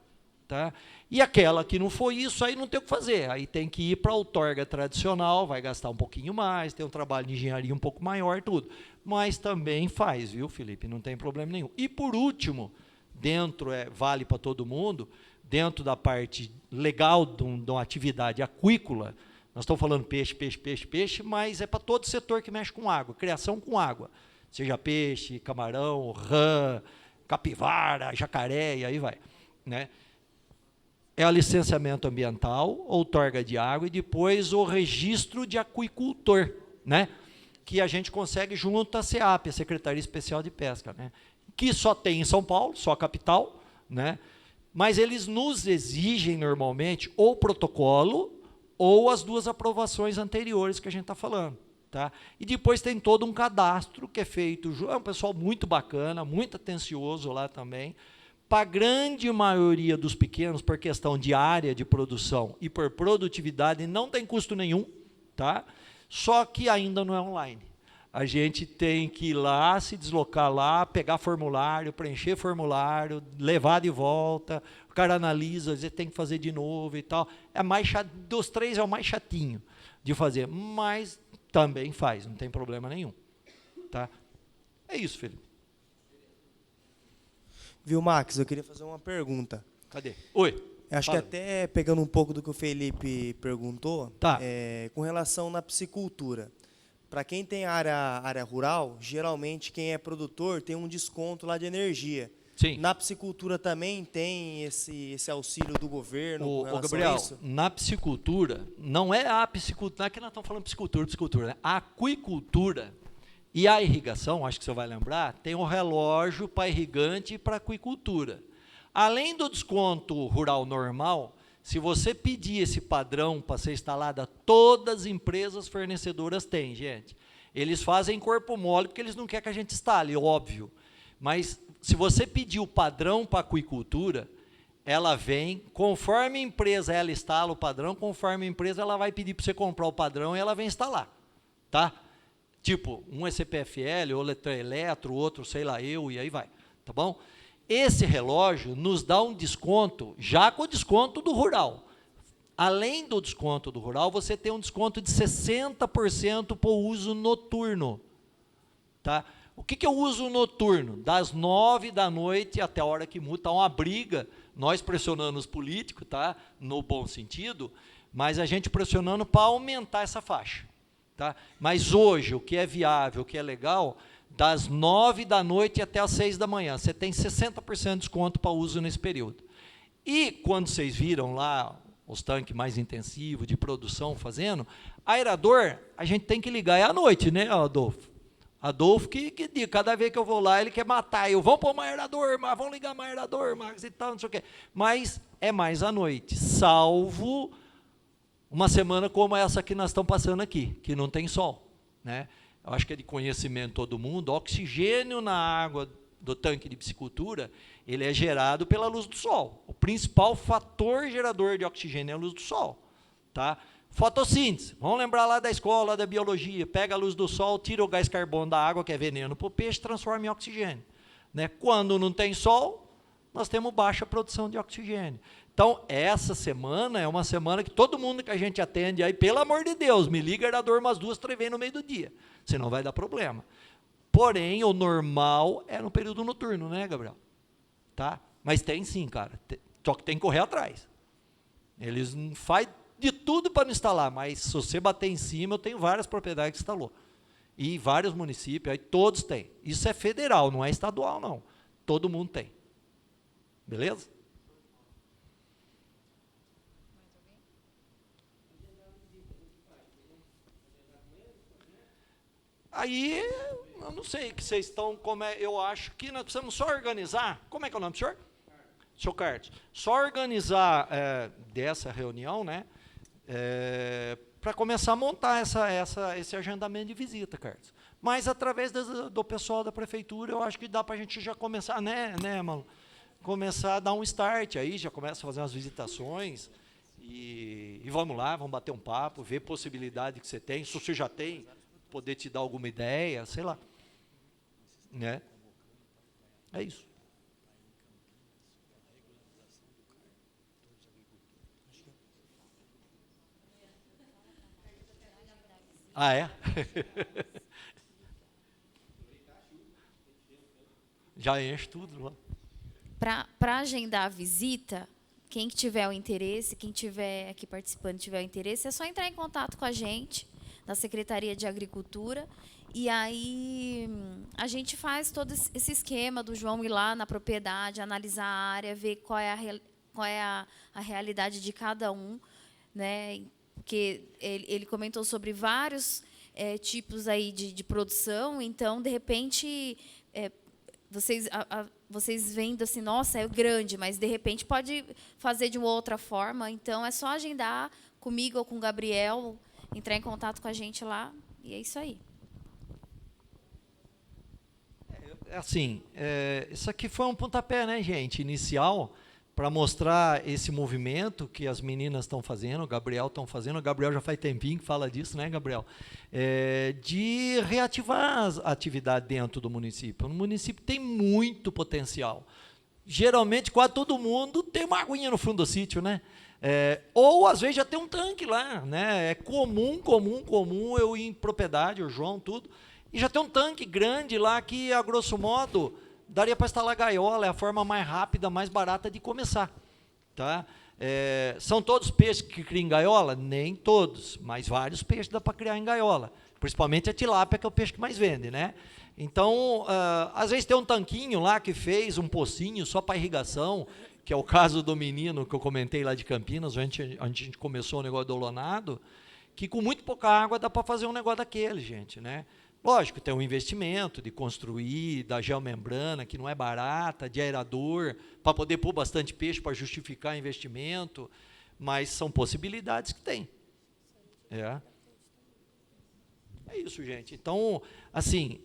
Tá? E aquela que não foi isso, aí não tem o que fazer. Aí tem que ir para a outorga tradicional, vai gastar um pouquinho mais, tem um trabalho de engenharia um pouco maior, tudo. Mas também faz, viu, Felipe? Não tem problema nenhum. E por último, dentro, vale para todo mundo, dentro da parte legal de uma atividade aquícola, nós estamos falando peixe, peixe, peixe, peixe, mas é para todo setor que mexe com água, criação com água. Seja peixe, camarão, rã, capivara, jacaré, e aí vai. Né? É o licenciamento ambiental, outorga de água e depois o registro de aquicultor, né? Que a gente consegue junto à SEAP, a Secretaria Especial de Pesca, né? Que só tem em São Paulo, só a capital, né? Mas eles nos exigem normalmente ou protocolo ou as duas aprovações anteriores que a gente está falando. Tá? E depois tem todo um cadastro que é feito, é um pessoal muito bacana, muito atencioso lá também. Para a grande maioria dos pequenos, por questão de área de produção e por produtividade, não tem custo nenhum, tá? Só que ainda não é online. A gente tem que ir lá, se deslocar lá, pegar formulário, preencher formulário, levar de volta, o cara analisa, às vezes tem que fazer de novo e tal. Dos três é o mais chatinho de fazer, mas também faz, não tem problema nenhum. Tá? É isso, Felipe.
Viu, Max? Eu queria fazer uma pergunta.
Cadê? Oi.
Acho que até pegando um pouco do que o Felipe perguntou,
tá.
Com relação na piscicultura. Para quem tem área rural, geralmente quem é produtor tem um desconto lá de energia.
Sim.
Na piscicultura também tem esse auxílio do governo com relação
Gabriel,
a isso?
na piscicultura, não é a piscicultura, aqui nós estamos falando piscicultura, né? A aquicultura e a irrigação, acho que você vai lembrar, tem um relógio para irrigante e para aquicultura. Além do desconto rural normal, se você pedir esse padrão para ser instalada, todas as empresas fornecedoras têm, gente. Eles fazem corpo mole porque eles não querem que a gente instale, óbvio. Mas se você pedir o padrão para a aquicultura, ela vem, conforme a empresa ela instala o padrão, conforme a empresa ela vai pedir para você comprar o padrão e ela vem instalar. Tá? Tipo, um é CPFL, outro é Eletro, outro sei lá eu, e aí vai. Tá bom? Esse relógio nos dá um desconto, já com o desconto do rural. Além do desconto do rural, você tem um desconto de 60% para o uso noturno. Tá? O que é o uso noturno? Das 9 da noite até a hora que muda, está uma briga, nós pressionando os políticos, tá? No bom sentido, mas a gente pressionando para aumentar essa faixa. Tá? Mas hoje, o que é viável, o que é legal, das 9 da noite até as 6 da manhã, você tem 60% de desconto para uso nesse período. E quando vocês viram lá os tanques mais intensivos de produção fazendo, aerador, a gente tem que ligar, é à noite, né, Adolfo? Adolfo, que cada vez que eu vou lá, ele quer matar, vamos pôr um aerador, mas vamos ligar um aerador, mas e tal, não sei o quê. Mas é mais à noite, salvo uma semana como essa que nós estamos passando aqui, que não tem sol, né? Eu acho que é de conhecimento todo mundo, oxigênio na água do tanque de piscicultura, ele é gerado pela luz do sol. O principal fator gerador de oxigênio é a luz do sol. Tá? Fotossíntese, vamos lembrar lá da escola, da biologia, pega a luz do sol, tira o gás carbono da água, que é veneno para o peixe, transforma em oxigênio. Né? Quando não tem sol, nós temos baixa produção de oxigênio. Então, essa semana é uma semana que todo mundo que a gente atende aí, pelo amor de Deus, me liga aerador umas 2, 3 vezes no meio do dia, senão vai dar problema. Porém, o normal é no período noturno, né, Gabriel? Tá? Mas tem sim, cara. Só que tem que correr atrás. Eles não fazem de tudo para não instalar, mas se você bater em cima, eu tenho várias propriedades que instalou. E vários municípios, aí todos têm. Isso é federal, não é estadual, não. Todo mundo tem. Beleza? Aí, eu não sei que vocês estão, eu acho que nós precisamos só organizar. Como é que é o nome do senhor? Senhor Carlos. Só organizar dessa reunião, né? Para começar a montar esse agendamento de visita, Carlos. Mas através do pessoal da prefeitura, eu acho que dá para a gente já começar, né, Malu? Começar a dar um start aí, já começa a fazer umas visitações e vamos lá, vamos bater um papo, ver possibilidade que você tem, se você já tem, poder te dar alguma ideia, sei lá. Né? É isso. Ah, é? Já enche tudo lá.
Para agendar a visita, quem tiver o interesse, quem tiver aqui participando tiver o interesse, é só entrar em contato com a gente, da Secretaria de Agricultura, e aí a gente faz todo esse esquema do João ir lá na propriedade, analisar a área, ver qual é a realidade de cada um, né? Porque ele comentou sobre vários tipos aí de produção, então, de repente, vocês vendo assim, nossa, é grande, mas, de repente, pode fazer de uma outra forma. Então, é só agendar comigo ou com o Gabriel, entrar em contato com a gente lá, e é isso aí.
Assim, isso aqui foi um pontapé, né, gente, inicial, para mostrar esse movimento que as meninas estão fazendo, o Gabriel estão fazendo, o Gabriel já faz tempinho que fala disso, né, Gabriel? De reativar a atividade dentro do município. O município tem muito potencial. Geralmente, quase todo mundo tem uma aguinha no fundo do sítio, né? Ou, às vezes, já tem um tanque lá, né? É comum eu ir em propriedade, o João, tudo, e já tem um tanque grande lá que, a grosso modo, daria para instalar gaiola, é a forma mais rápida, mais barata de começar. Tá? São todos peixes que criam em gaiola? Nem todos, mas vários peixes dá para criar em gaiola. Principalmente a tilápia, que é o peixe que mais vende. Né? Então, às vezes tem um tanquinho lá que fez um pocinho só para irrigação, que é o caso do menino que eu comentei lá de Campinas, onde a gente começou o negócio do Olonado, que com muito pouca água dá para fazer um negócio daquele, gente, né? Lógico, tem um investimento de construir, da geomembrana, que não é barata, de aerador, para poder pôr bastante peixe para justificar investimento, mas são possibilidades que tem. É isso, gente. Então, assim,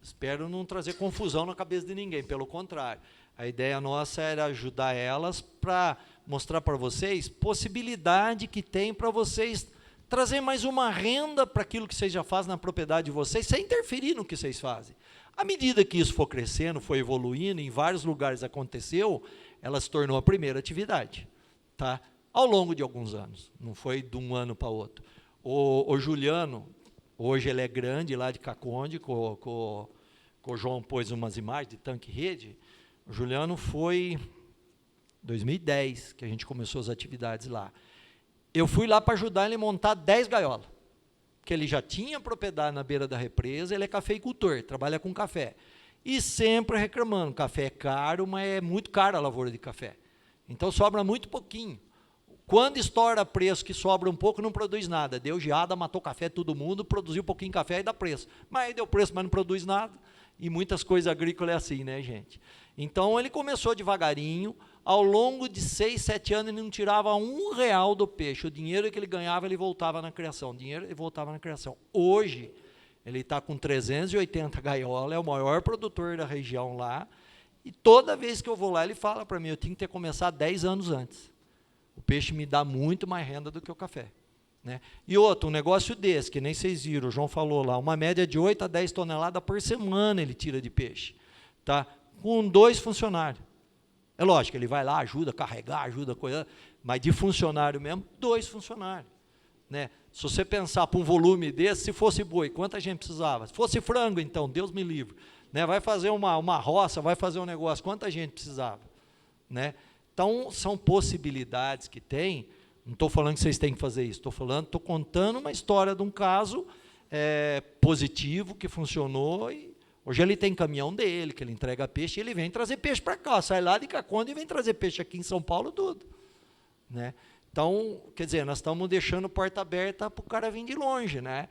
espero não trazer confusão na cabeça de ninguém, pelo contrário. A ideia nossa era ajudar elas para mostrar para vocês possibilidade que tem para vocês trazer mais uma renda para aquilo que vocês já fazem na propriedade de vocês, sem interferir no que vocês fazem. À medida que isso for crescendo, for evoluindo, em vários lugares aconteceu, ela se tornou a primeira atividade, tá? Ao longo de alguns anos, não foi de um ano para outro. O Juliano, hoje ele é grande lá de Caconde, o João pôs umas imagens de tanque rede. O Juliano foi 2010 que a gente começou as atividades lá. Eu fui lá para ajudar ele a montar 10 gaiolas, porque ele já tinha propriedade na beira da represa, ele é cafeicultor, trabalha com café. E sempre reclamando, café é caro, mas é muito caro a lavoura de café. Então sobra muito pouquinho. Quando estoura preço, que sobra um pouco, não produz nada. Deu geada, matou café todo mundo, produziu um pouquinho de café e dá preço. Mas aí deu preço, mas não produz nada. E muitas coisas agrícolas é assim, né, gente? Então ele começou devagarinho. Ao longo de 6, 7 anos, ele não tirava R$1 do peixe. O dinheiro que ele ganhava, ele voltava na criação. O dinheiro, ele voltava na criação. Hoje, ele está com 380 gaiolas, é o maior produtor da região lá. E toda vez que eu vou lá, ele fala para mim, eu tinha que ter começado 10 anos antes. O peixe me dá muito mais renda do que o café, né? E outro, um negócio desse, que nem vocês viram, o João falou lá, uma média de 8 a 10 toneladas por semana ele tira de peixe, tá? Com 2 funcionários. É lógico, ele vai lá, ajuda a carregar, ajuda a coisa, mas de funcionário mesmo, 2 funcionários, né? Se você pensar para um volume desse, se fosse boi, quanta gente precisava? Se fosse frango, então, Deus me livre, né? Vai fazer uma roça, vai fazer um negócio, quanta gente precisava, né? Então, são possibilidades que tem. Não estou falando que vocês têm que fazer isso, estou contando uma história de um caso positivo, que funcionou, e hoje ele tem caminhão dele, que ele entrega peixe, e ele vem trazer peixe para cá, sai lá de Caconde e vem trazer peixe aqui em São Paulo, tudo, né? Então, quer dizer, nós estamos deixando porta aberta para o cara vir de longe, né?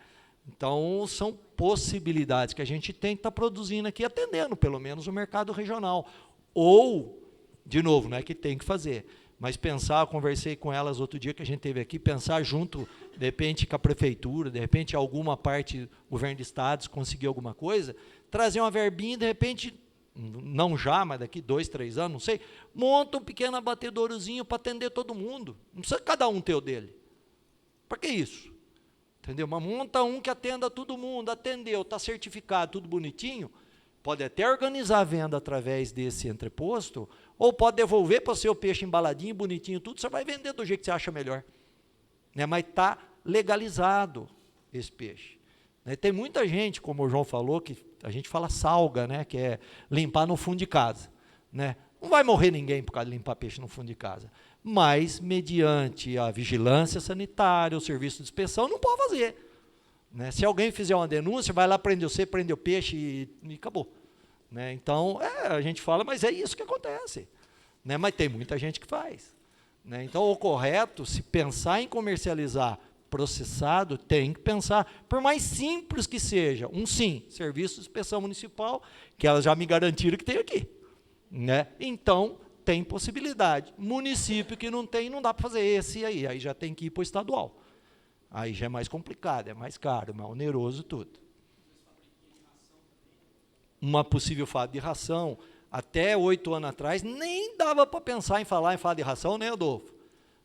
Então, são possibilidades que a gente tem que estar produzindo aqui, atendendo, pelo menos, o mercado regional. Ou, de novo, não é que tem que fazer, mas pensar, eu conversei com elas outro dia que a gente teve aqui, pensar junto, de repente, com a prefeitura, de repente, alguma parte do governo de estado, conseguir alguma coisa, trazer uma verbinha e, de repente, não já, mas daqui 2, 3 anos, não sei, monta um pequeno abatedourozinho para atender todo mundo. Não precisa cada um ter o dele. Para que isso? Entendeu? Mas monta um que atenda todo mundo, atendeu, está certificado, tudo bonitinho, pode até organizar a venda através desse entreposto, ou pode devolver para o seu peixe embaladinho, bonitinho, tudo, você vai vender do jeito que você acha melhor, né? Mas está legalizado esse peixe, né? Tem muita gente, como o João falou, que a gente fala salga, né? Que é limpar no fundo de casa, né? Não vai morrer ninguém por causa de limpar peixe no fundo de casa, mas mediante a vigilância sanitária, o serviço de inspeção, não pode fazer, né? Se alguém fizer uma denúncia, vai lá, prende você, prende o peixe e acabou, né? Então, a gente fala, mas é isso que acontece, né? Mas tem muita gente que faz, né? Então, o correto, se pensar em comercializar processado, tem que pensar, por mais simples que seja, serviço de inspeção municipal, que elas já me garantiram que tem aqui, né? Então, tem possibilidade. Município que não tem, não dá para fazer esse aí já tem que ir para o estadual. Aí já é mais complicado, é mais caro, mais oneroso tudo. Uma possível fábrica de ração, até 8 anos atrás, nem dava para pensar em falar em fábrica de ração, né, Adolfo?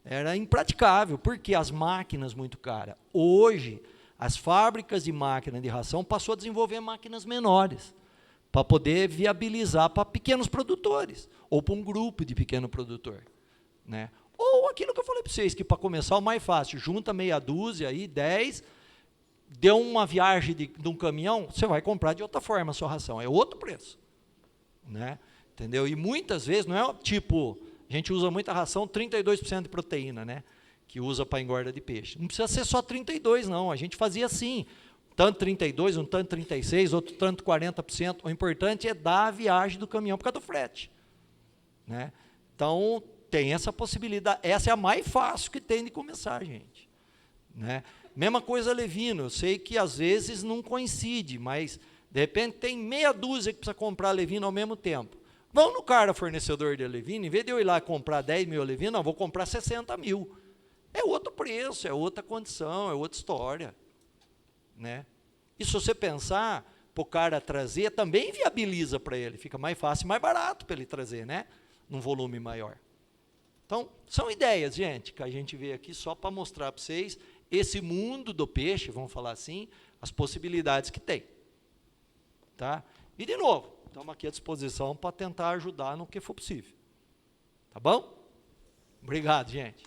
Era impraticável, porque as máquinas muito caras. Hoje, as fábricas de máquina de ração passou a desenvolver máquinas menores, para poder viabilizar para pequenos produtores, ou para um grupo de pequeno produtor, né? Ou aquilo que eu falei para vocês, que para começar o mais fácil, junta meia dúzia, aí, 10, deu uma viagem de um caminhão, você vai comprar de outra forma a sua ração, é outro preço, né? Entendeu? E muitas vezes, não é tipo, a gente usa muita ração, 32% de proteína, né? Que usa para engorda de peixe. Não precisa ser só 32, não, a gente fazia assim, tanto 32, um tanto 36, outro tanto 40%, o importante é dar a viagem do caminhão por causa do frete, né? Então, tem essa possibilidade, essa é a mais fácil que tem de começar, gente, né? Mesma coisa levino, eu sei que às vezes não coincide, mas de repente tem meia dúzia que precisa comprar levino ao mesmo tempo. Vão no cara fornecedor de levino, em vez de eu ir lá comprar 10 mil levino, não, vou comprar 60 mil. É outro preço, é outra condição, é outra história, né? E se você pensar, para o cara trazer, também viabiliza para ele, fica mais fácil e mais barato para ele trazer, né? Num volume maior. Então, são ideias, gente, que a gente veio aqui só para mostrar para vocês esse mundo do peixe, vamos falar assim, as possibilidades que tem. Tá? E, de novo, estamos aqui à disposição para tentar ajudar no que for possível. Tá bom? Obrigado, gente.